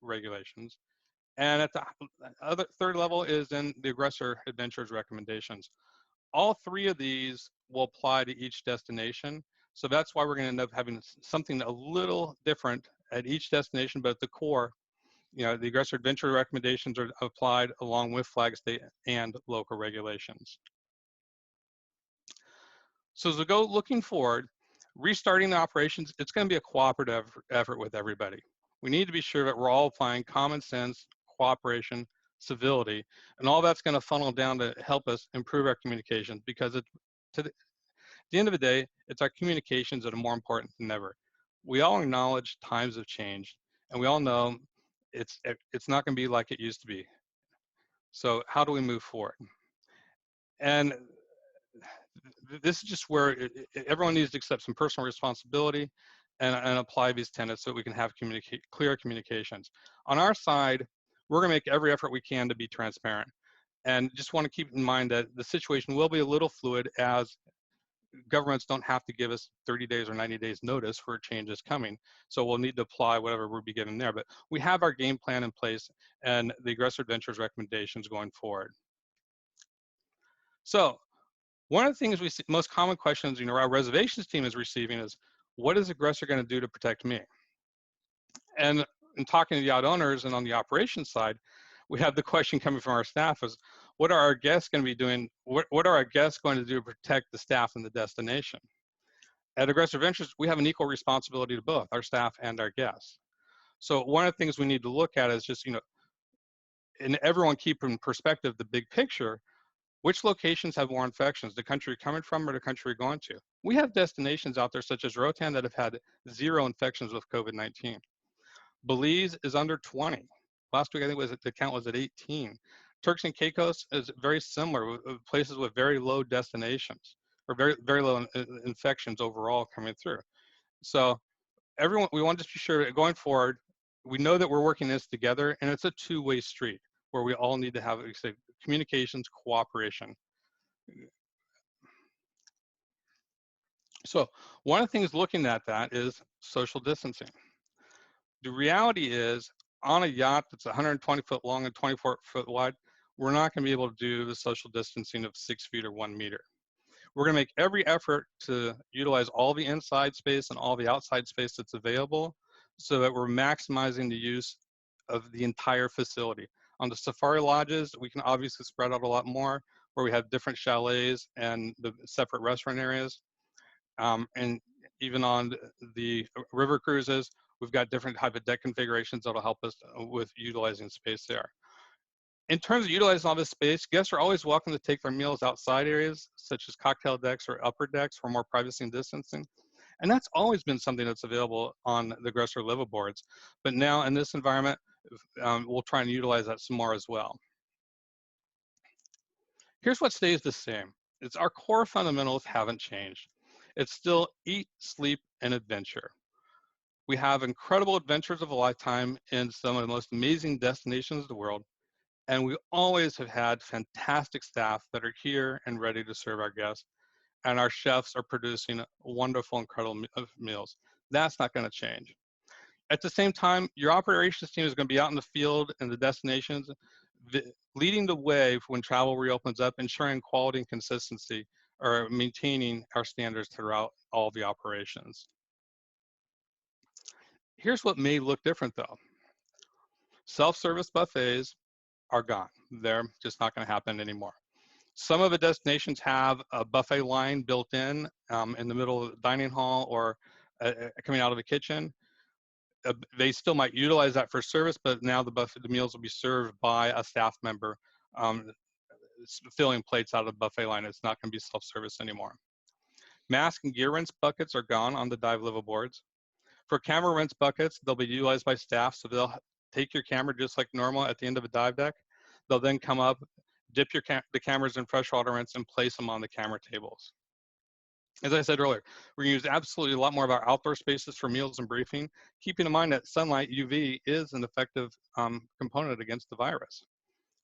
regulations. And at the third level is in the Aggressor Adventures recommendations. All 3 of these will apply to each destination. So that's why we're going to end up having something a little different at each destination, but at the core, the Aggressor Adventure recommendations are applied along with flag state and local regulations. So as we go looking forward, restarting the operations, it's going to be a cooperative effort with everybody. We need to be sure that we're all applying common sense, cooperation, civility, and all that's going to funnel down to help us improve our communications, because at the end of the day, it's our communications that are more important than ever. We all acknowledge times have changed, and we all know it's not going to be like it used to be. So how do we move forward? And this is just where everyone needs to accept some personal responsibility and apply these tenets so that we can have clear communications. On our side, we're going to make every effort we can to be transparent. And just want to keep in mind that the situation will be a little fluid, as governments don't have to give us 30 days or 90 days notice for changes coming. So we'll need to apply whatever we'll be given there. But we have our game plan in place and the Aggressor Adventures recommendations going forward. So one of the things we see, most common questions, our reservations team is receiving is, what is Aggressor going to do to protect me? And in talking to the yacht owners and on the operations side, we have the question coming from our staff is, what are our guests going to be doing? What are our guests going to do to protect the staff and the destination? At Aggressor Ventures, we have an equal responsibility to both our staff and our guests. So one of the things we need to look at is just, and everyone keep in perspective the big picture. Which locations have more infections, the country you're coming from or the country you're going to? We have destinations out there such as Roatan that have had 0 infections with COVID-19. Belize is under 20. Last week, I think the count was at 18. Turks and Caicos is very similar, with places with very low destinations or very, very low infections overall coming through. So everyone, we want to be sure that going forward, we know that we're working this together, and it's a two-way street where we all need to have, like I say, communications, cooperation. So one of the things looking at that is social distancing. The reality is, on a yacht that's 120 foot long and 24 foot wide, we're not going to be able to do the social distancing of 6 feet or 1 meter. We're going to make every effort to utilize all the inside space and all the outside space that's available so that we're maximizing the use of the entire facility. On the safari lodges, we can obviously spread out a lot more, where we have different chalets and the separate restaurant areas. And even on the river cruises, we've got different type of deck configurations that'll help us with utilizing space there. In terms of utilizing all this space, guests are always welcome to take their meals outside areas, such as cocktail decks or upper decks for more privacy and distancing. And that's always been something that's available on the Aggressor liveaboards. But now in this environment, we'll try and utilize that some more as well. Here's what stays the same. It's our core fundamentals haven't changed. It's still eat, sleep, and adventure. We have incredible adventures of a lifetime in some of the most amazing destinations of the world. And we always have had fantastic staff that are here and ready to serve our guests. And our chefs are producing wonderful, incredible meals. That's not going to change. At the same time, your operations team is going to be out in the field and the destinations, leading the way when travel reopens up, ensuring quality and consistency, or maintaining our standards throughout all the operations. Here's what may look different though. Self-service buffets are gone. They're just not going to happen anymore. Some of the destinations have a buffet line built in the middle of the dining hall or coming out of the kitchen. They still might utilize that for service, but now the meals will be served by a staff member filling plates out of the buffet line. It's not going to be self-service anymore. Mask and gear rinse buckets are gone on the dive liveaboards. For camera rinse buckets, they'll be utilized by staff, so they'll take your camera just like normal at the end of a dive deck. They'll then come up, dip the cameras in freshwater rinse, and place them on the camera tables. As I said earlier, we're going to use absolutely a lot more of our outdoor spaces for meals and briefing, keeping in mind that sunlight, UV, is an effective component against the virus.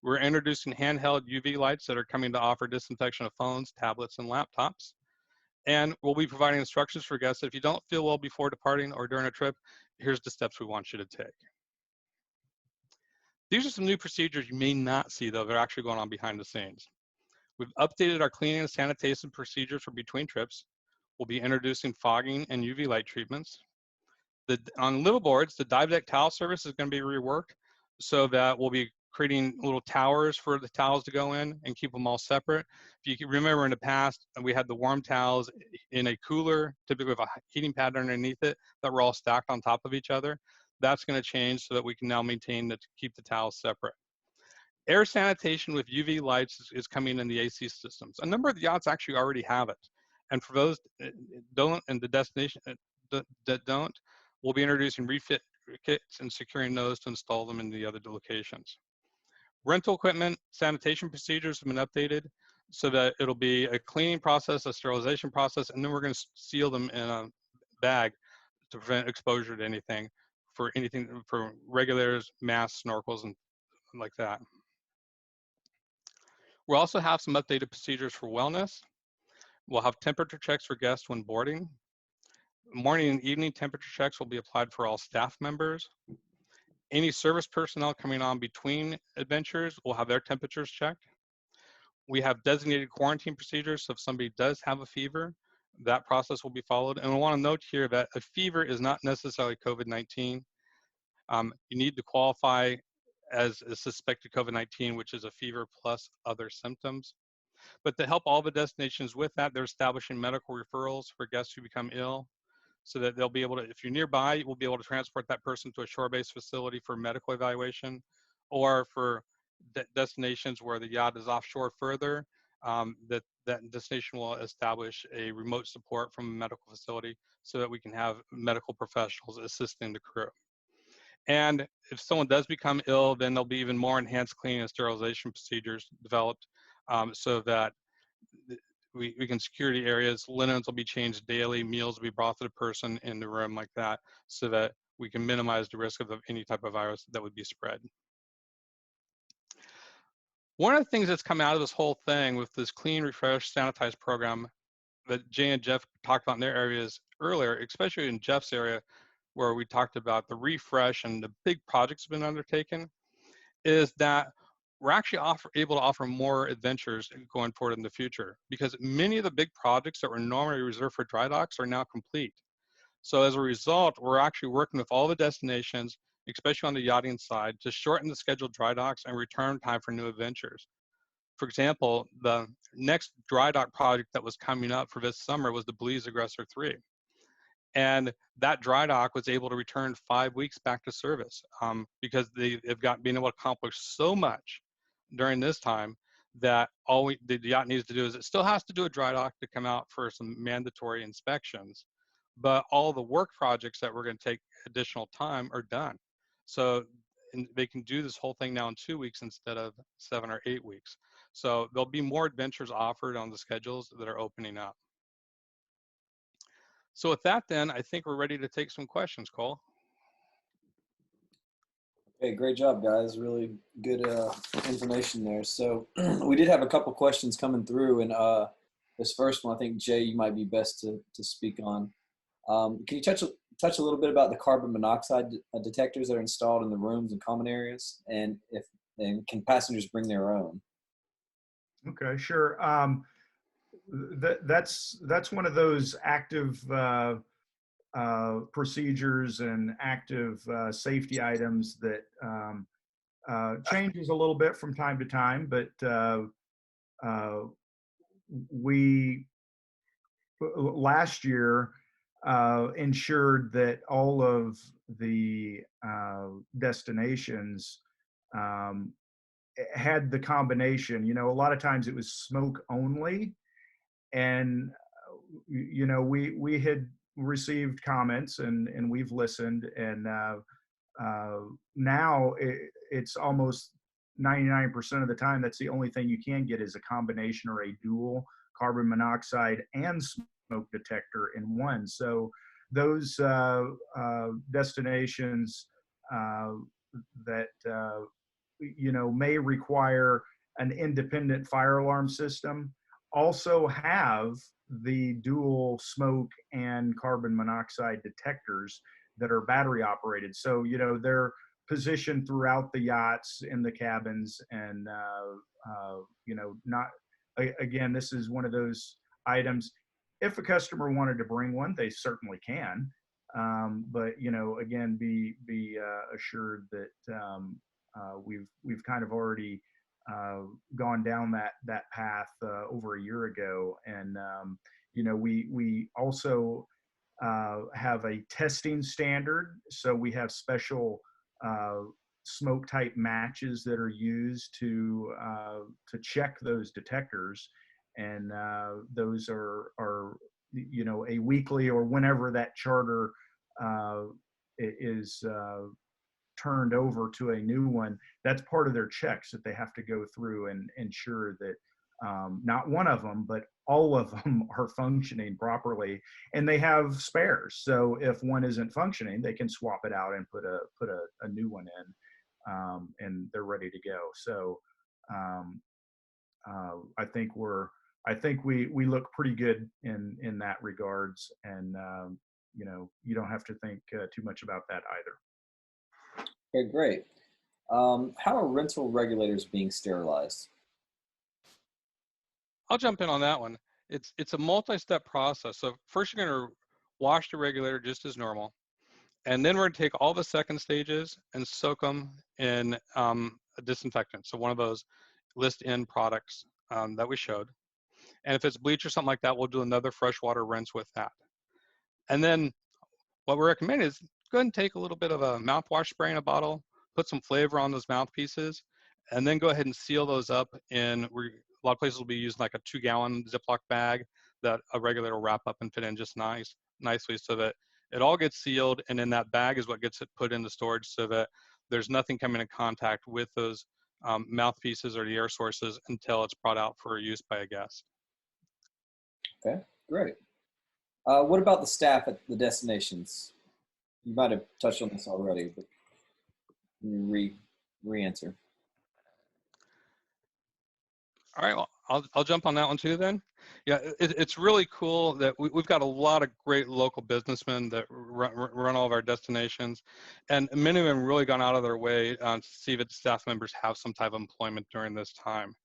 We're introducing handheld UV lights that are coming to offer disinfection of phones, tablets, and laptops. And we'll be providing instructions for guests. If you don't feel well before departing or during a trip, here's the steps we want you to take. These are some new procedures you may not see, though. They're actually going on behind the scenes. We've updated our cleaning and sanitation procedures for between trips. We'll be introducing fogging and UV light treatments. On liveaboards, the dive deck towel service is going to be reworked so that we'll be creating little towers for the towels to go in and keep them all separate. If you can remember in the past, we had the warm towels in a cooler, typically with a heating pad underneath it, that were all stacked on top of each other. That's going to change so that we can now maintain to keep the towels separate. Air sanitation with UV lights is coming in the AC systems. A number of the yachts actually already have it. And for those that don't, and the destination that don't, we'll be introducing refit kits and securing those to install them in the other locations. Rental equipment sanitation procedures have been updated so that it'll be a cleaning process, a sterilization process, and then we're going to seal them in a bag to prevent exposure to anything for regulators, masks, snorkels, and like that. We'll also have some updated procedures for wellness. We'll have temperature checks for guests when boarding. Morning and evening temperature checks will be applied for all staff members. Any service personnel coming on between adventures will have their temperatures checked. We have designated quarantine procedures, so if somebody does have a fever, that process will be followed. And I want to note here that a fever is not necessarily COVID-19. You need to qualify as a suspected COVID-19, which is a fever plus other symptoms. But to help all the destinations with that, they're establishing medical referrals for guests who become ill, so that they'll be able to, if you're nearby, we'll be able to transport that person to a shore-based facility for medical evaluation, or for destinations where the yacht is offshore further, that destination will establish a remote support from a medical facility so that we can have medical professionals assisting the crew. And if someone does become ill, then there'll be even more enhanced cleaning and sterilization procedures developed, so that we can security areas, linens will be changed daily, meals will be brought to the person in the room like that, so that we can minimize the risk of any type of virus that would be spread. One of the things that's come out of this whole thing with this clean, refresh, sanitize program that Jay and Jeff talked about in their areas earlier, especially in Jeff's area, where we talked about the refresh and the big projects have been undertaken, is that we're actually able to offer more adventures going forward in the future, because many of the big projects that were normally reserved for dry docks are now complete. So as a result, we're actually working with all the destinations, especially on the yachting side, to shorten the scheduled dry docks and return time for new adventures. For example, the next dry dock project that was coming up for this summer was the Belize Aggressor 3. And that dry dock was able to return 5 weeks back to service, because they've been able to accomplish so much during this time that the yacht needs to do is it still has to do a dry dock to come out for some mandatory inspections, but all the work projects that were going to take additional time are done. So they can do this whole thing now in 2 weeks instead of 7 or 8 weeks. So there'll be more adventures offered on the schedules that are opening up. So with that, then, I think we're ready to take some questions, Cole. Okay, great job, guys. Really good information there. So we did have a couple questions coming through, and this first one, I think, Jay, you might be best to speak on. Can you touch a little bit about the carbon monoxide detectors that are installed in the rooms and common areas, and can passengers bring their own? Okay, sure. That's one of those active procedures and active safety items that changes a little bit from time to time, but we last year ensured that all of the destinations had the combination. You know, a lot of times it was smoke only, and you know, we had received comments and we've listened, and now it's almost 99% of the time that's the only thing you can get is a combination or a dual carbon monoxide and smoke detector in one. So those destinations that you know, may require an independent fire alarm system also have the dual smoke and carbon monoxide detectors that are battery operated. So, you know, they're positioned throughout the yachts, in the cabins, and, you know, not, again, this is one of those items. If a customer wanted to bring one, they certainly can. But, you know, again, be assured that we've kind of already gone down that path over a year ago, and you know, we also have a testing standard. So we have special smoke type matches that are used to check those detectors, and those are you know, a weekly or whenever that charter is turned over to a new one, that's part of their checks that they have to go through and ensure that not one of them, but all of them are functioning properly, and they have spares. So if one isn't functioning, they can swap it out and put a new one in, and they're ready to go. So I think we look pretty good in that regards, and you know, you don't have to think too much about that either. Okay, great. How are rental regulators being sterilized? I'll jump in on that one. It's a multi-step process. So first you're going to wash the regulator just as normal. And then we're gonna take all the second stages and soak them in a disinfectant. So one of those list in products that we showed. And if it's bleach or something like that, we'll do another freshwater rinse with that. And then what we recommend is go ahead and take a little bit of a mouthwash spray in a bottle, put some flavor on those mouthpieces, and then go ahead and seal those up in, a lot of places will be using like a 2-gallon Ziploc bag that a regulator will wrap up and fit in just nicely so that it all gets sealed, and then that bag is what gets it put into storage so that there's nothing coming in contact with those mouthpieces or the air sources until it's brought out for use by a guest. Okay, great. What about the staff at the destinations? You might have touched on this already, but re-answer. All right, well, I'll jump on that one too then. Yeah, it's really cool that we've got a lot of great local businessmen that run all of our destinations, and many of them really gone out of their way to see that staff members have some type of employment during this time.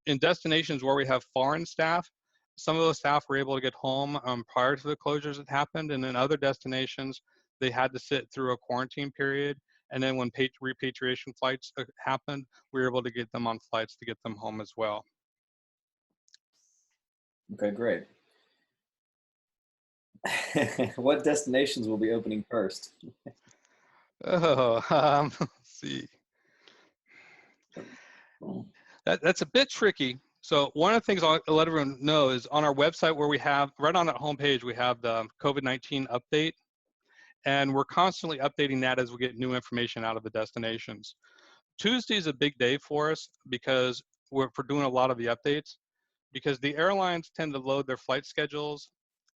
In destinations where we have foreign staff, some of those staff were able to get home prior to the closures that happened, and in other destinations, they had to sit through a quarantine period. And then when repatriation flights happened, we were able to get them on flights to get them home as well. Okay, great. What destinations will be opening first? Oh, let's see. That's a bit tricky. So one of the things I'll let everyone know is on our website where we have, right on that homepage, we have the COVID-19 update. And we're constantly updating that as we get new information out of the destinations. Tuesday is a big day for us because we're doing a lot of the updates, because the airlines tend to load their flight schedules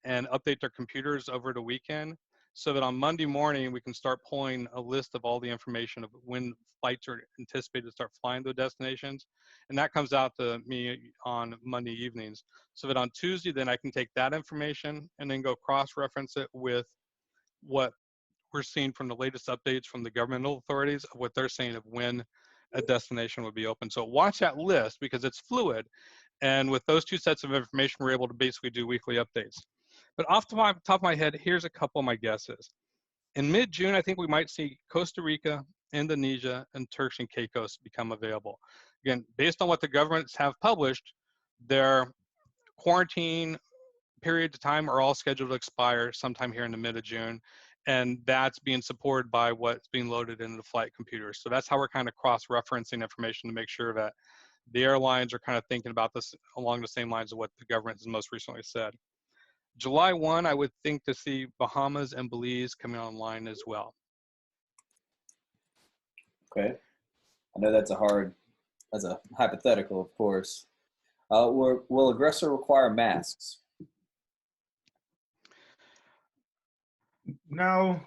and update their computers over the weekend, so that on Monday morning we can start pulling a list of all the information of when flights are anticipated to start flying to destinations. And that comes out to me on Monday evenings, so that on Tuesday then I can take that information and then go cross-reference it with what we're seeing from the latest updates from the governmental authorities of what they're saying of when a destination would be open. So watch that list because it's fluid. And with those two sets of information, we're able to basically do weekly updates. But off the top of my head, here's a couple of my guesses. In mid-June, I think we might see Costa Rica, Indonesia, and Turks and Caicos become available. Again, based on what the governments have published, their quarantine periods of time are all scheduled to expire sometime here in the mid of June. And that's being supported by what's being loaded into the flight computers. So that's how we're kind of cross-referencing information to make sure that the airlines are kind of thinking about this along the same lines of what the government has most recently said. July 1, I would think to see Bahamas and Belize coming online as well. Okay. I know that's a hypothetical, of course. Will Aggressor require masks? No,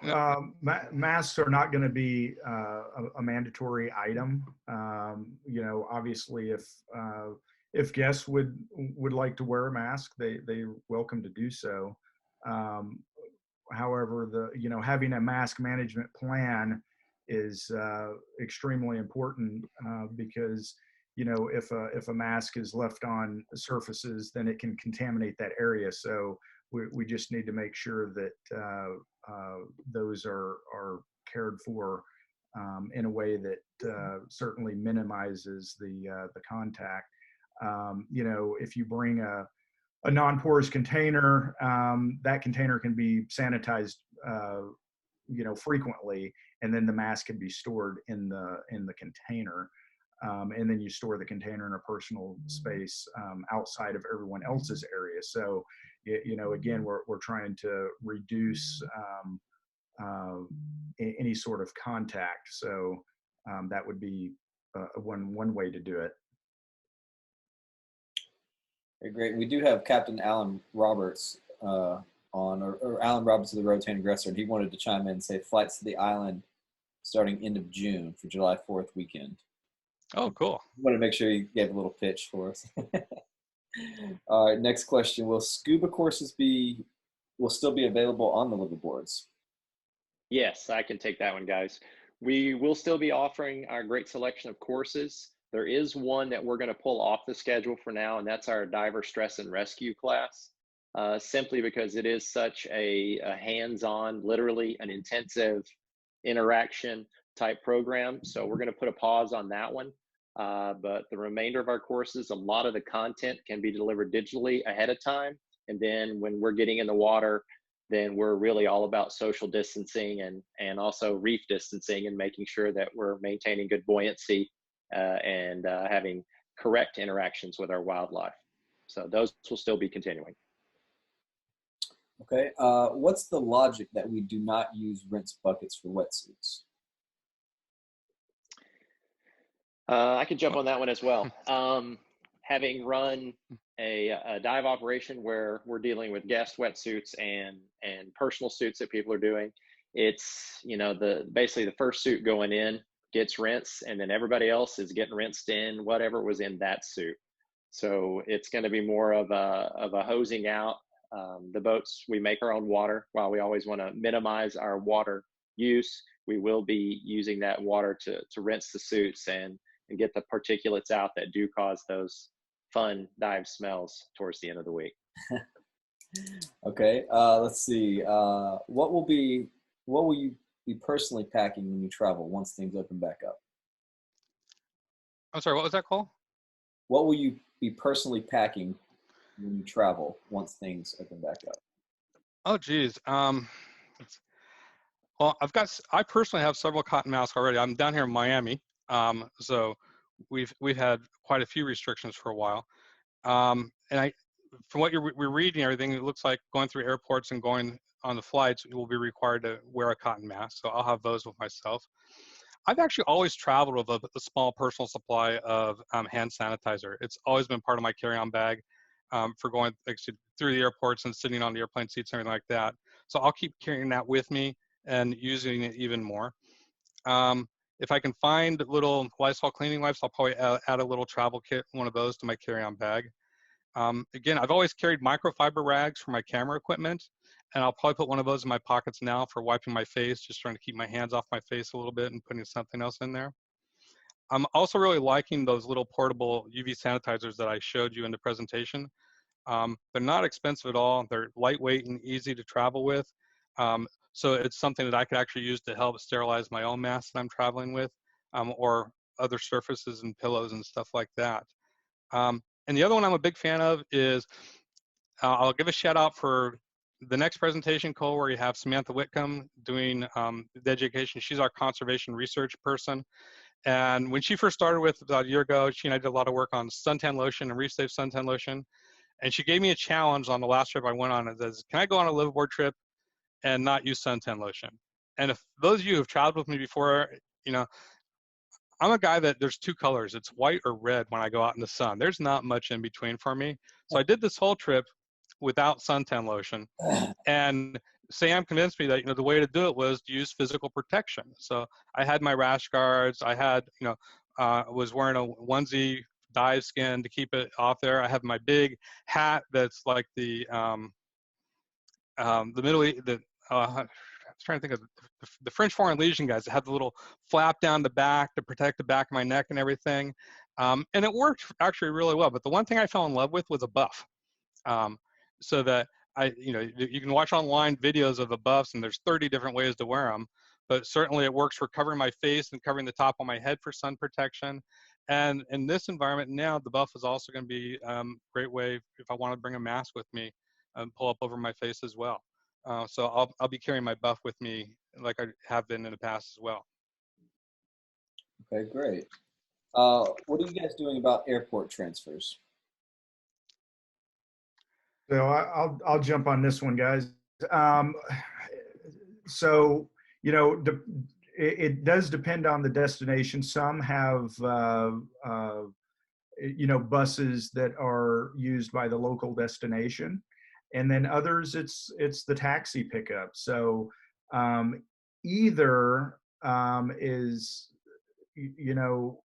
masks are not going to be a mandatory item. You know, obviously, if guests would like to wear a mask, they're welcome to do so. However, having a mask management plan is extremely important because if a mask is left on surfaces, then it can contaminate that area. So we just need to make sure that those are cared for in a way that certainly minimizes the contact. If you bring a non-porous container, that container can be sanitized, frequently, and then the mask can be stored in the container. And then you store the container in a personal space outside of everyone else's area. So, again, we're trying to reduce any sort of contact. So that would be one way to do it. Okay, great. We do have Captain Alan Roberts on, or Alan Roberts of the Rotating Aggressor, and he wanted to chime in and say flights to the island starting end of June for July 4th weekend. Oh, cool. I want to make sure you gave a little pitch for us. All right, next question. Will scuba courses will still be available on the liveaboards? Yes, I can take that one, guys. We will still be offering our great selection of courses. There is one that we're going to pull off the schedule for now, and that's our diver stress and rescue class. simply because it is such a hands-on, literally an intensive interaction type program. So we're going to put a pause on that one. But the remainder of our courses, a lot of the content can be delivered digitally ahead of time. And then when we're getting in the water, then we're really all about social distancing and also reef distancing and making sure that we're maintaining good buoyancy and having correct interactions with our wildlife. So those will still be continuing. Okay, what's the logic that we do not use rinse buckets for wetsuits? I could jump on that one as well. Having run a dive operation where we're dealing with guest wetsuits and personal suits that people are doing, it's, you know, basically the first suit going in gets rinsed, and then everybody else is getting rinsed in whatever was in that suit. So it's going to be more of a hosing out. The boats, we make our own water. While we always want to minimize our water use, we will be using that water to rinse the suits and get the particulates out that do cause those fun dive smells towards the end of the week. Okay, let's see. What will you be personally packing when you travel once things open back up? I'm sorry, what was that call? What will you be personally packing when you travel once things open back up? Oh, geez. Well, I personally have several cotton masks already. I'm down here in Miami, so we've had quite a few restrictions for a while. And from what we're reading, everything, it looks like going through airports and going on the flights, you will be required to wear a cotton mask. So I'll have those with myself. I've actually always traveled with a small personal supply of hand sanitizer. It's always been part of my carry-on bag for going through the airports and sitting on the airplane seats and everything like that. So I'll keep carrying that with me and using it even more. If I can find little Lysol cleaning wipes, I'll probably add a little travel kit, one of those, to my carry-on bag. Again, I've always carried microfiber rags for my camera equipment, and I'll probably put one of those in my pockets now for wiping my face, just trying to keep my hands off my face a little bit and putting something else in there. I'm also really liking those little portable UV sanitizers that I showed you in the presentation. They're not expensive at all. They're lightweight and easy to travel with. So it's something that I could actually use to help sterilize my own mask that I'm traveling with, or other surfaces and pillows and stuff like that. And the other one I'm a big fan of is, I'll give a shout out for the next presentation, Cole, where you have Samantha Whitcomb doing the education. She's our conservation research person. And when she first started with about a year ago, she and I did a lot of work on suntan lotion and reef safe suntan lotion. And she gave me a challenge on the last trip I went on. It says, can I go on a liveaboard trip and not use suntan lotion? And if those of you who have traveled with me before, you know, I'm a guy that there's two colors. It's white or red when I go out in the sun. There's not much in between for me. So I did this whole trip without suntan lotion. And Sam convinced me that, you know, the way to do it was to use physical protection. So I had my rash guards. I had, you know, was wearing a onesie dive skin to keep it off there. I have my big hat that's like the Middle East, I was trying to think of the French Foreign Legion guys that had the little flap down the back to protect the back of my neck and everything. And it worked actually really well. But the one thing I fell in love with was a buff. So that you know, you can watch online videos of the buffs, and there's 30 different ways to wear them. But certainly it works for covering my face and covering the top of my head for sun protection. And in this environment now, the buff is also going to be a great way if I want to bring a mask with me and pull up over my face as well. So I'll be carrying my buff with me like I have been in the past as well. Okay, great. What are you guys doing about airport transfers? So I'll jump on this one, guys. So, you know, it does depend on the destination. Some have, you know, buses that are used by the local destination, and then others it's the taxi pickup. So either is, you know,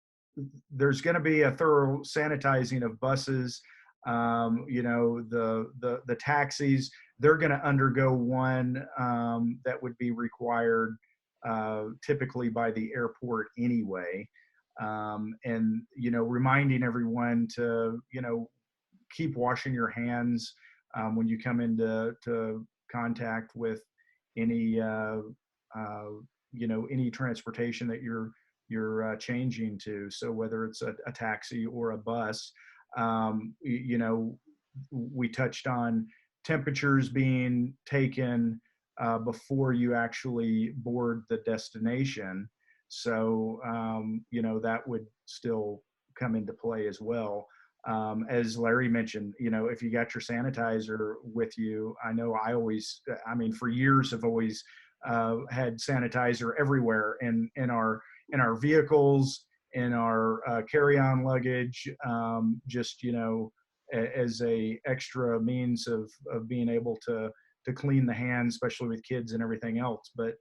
there's going to be a thorough sanitizing of buses. You know, the taxis, they're going to undergo one that would be required typically by the airport anyway. And, you know, reminding everyone to, you know, keep washing your hands when you come into contact with any any transportation that you're changing to. So whether it's a taxi or a bus, we touched on temperatures being taken before you actually board the destination. So, that would still come into play as well. As Larry mentioned, if you got your sanitizer with you, I know for years have always had sanitizer everywhere in our vehicles, in our carry-on luggage, as a extra means of being able to clean the hands, especially with kids and everything else. But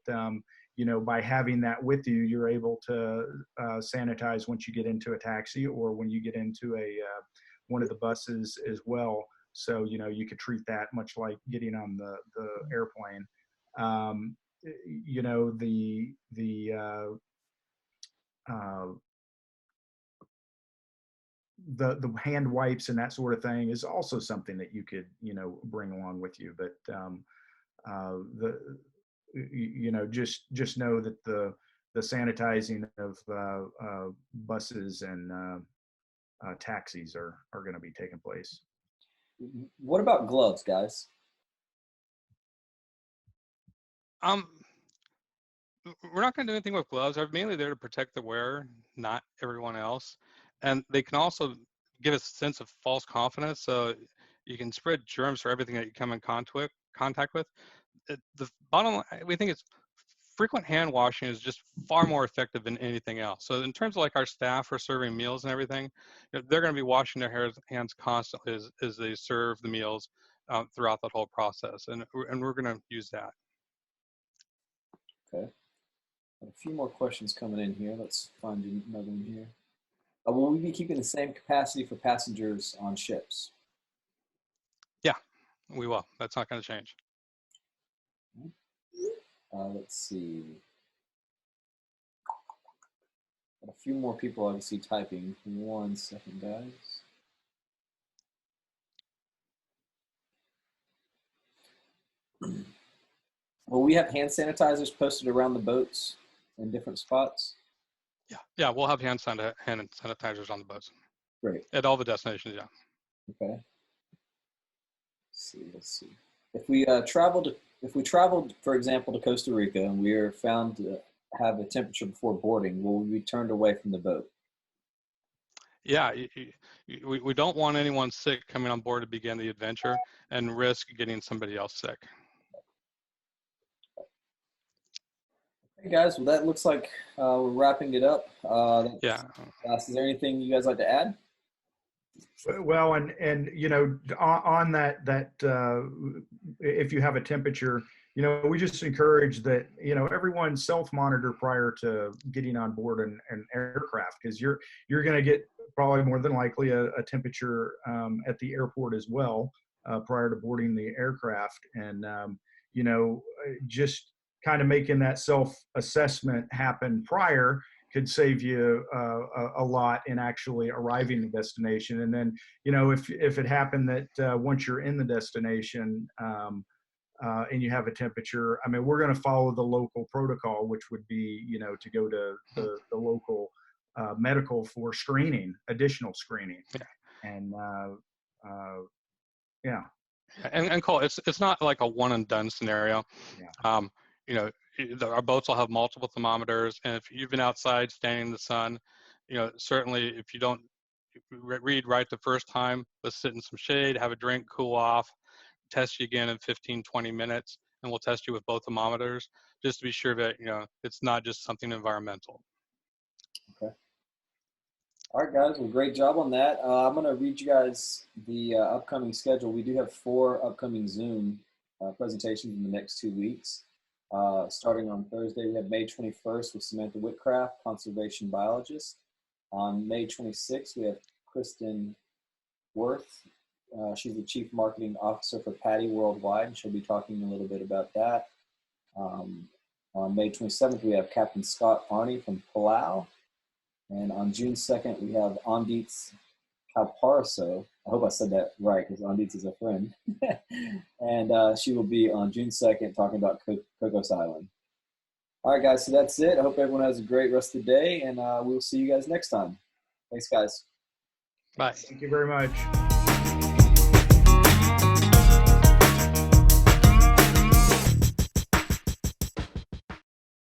by having that with you, you're able to sanitize once you get into a taxi or when you get into one of the buses as well. So you could treat that much like getting on the airplane. The hand wipes and that sort of thing is also something that you could bring along with you. But just know that the sanitizing of buses and taxis are going to be taking place. What about gloves, guys? We're not going to do anything with gloves. They're mainly there to protect the wearer, not everyone else. And they can also give a sense of false confidence. So you can spread germs for everything that you come in contact with. The bottom line, we think it's frequent hand washing is just far more effective than anything else. So in terms of like our staff for serving meals and everything, they're going to be washing their hands constantly as they serve the meals throughout that whole process. And we're going to use that. Okay. A few more questions coming in here. Let's find another one here. Will we be keeping the same capacity for passengers on ships? Yeah, we will. That's not going to change. Let's see. Got a few more people obviously typing. 1 second, guys. Will we have hand sanitizers posted around the boats in different spots? Yeah, we'll have hand sanitizers on the boats. Great. At all the destinations, yeah. Okay. Let's see. If we traveled, for example, to Costa Rica and we are found to have a temperature before boarding, will we be turned away from the boat? Yeah, we don't want anyone sick coming on board to begin the adventure and risk getting somebody else sick. Hey guys, well that looks like we're wrapping it up. Yeah. Is there anything you guys like to add? Well, and on that if you have a temperature, we just encourage that everyone self-monitor prior to getting on board an aircraft, because you're going to get probably more than likely a temperature at the airport as well prior to boarding the aircraft, and just kind of making that self-assessment happen prior could save you a lot in actually arriving at the destination. And then, if it happened that once you're in the destination and you have a temperature, I mean, we're going to follow the local protocol, which would be, to go to the local medical for screening, additional screening. Yeah. And yeah. And Cole, it's not like a one and done scenario. Yeah. Our boats will have multiple thermometers, and if you've been outside standing in the sun, certainly if you don't read right the first time, let's sit in some shade, have a drink, cool off, test you again in 15-20 minutes, and we'll test you with both thermometers just to be sure that it's not just something environmental. Okay. All right, guys. Well, great job on that. I'm going to read you guys the upcoming schedule. We do have 4 upcoming Zoom presentations in the next 2 weeks. Starting on Thursday, we have May 21st with Samantha Whitcraft, conservation biologist. On May 26th, we have Kristen Worth. She's the Chief Marketing Officer for Patty Worldwide, and she'll be talking a little bit about that. On May 27th, we have Captain Scott Arney from Palau. And on June 2nd, we have Andits Caparso. I hope I said that right because Anditz is a friend. And she will be on June 2nd talking about Cocos Island. All right, guys, so that's it. I hope everyone has a great rest of the day, and we'll see you guys next time. Thanks, guys. Bye. Thank you very much.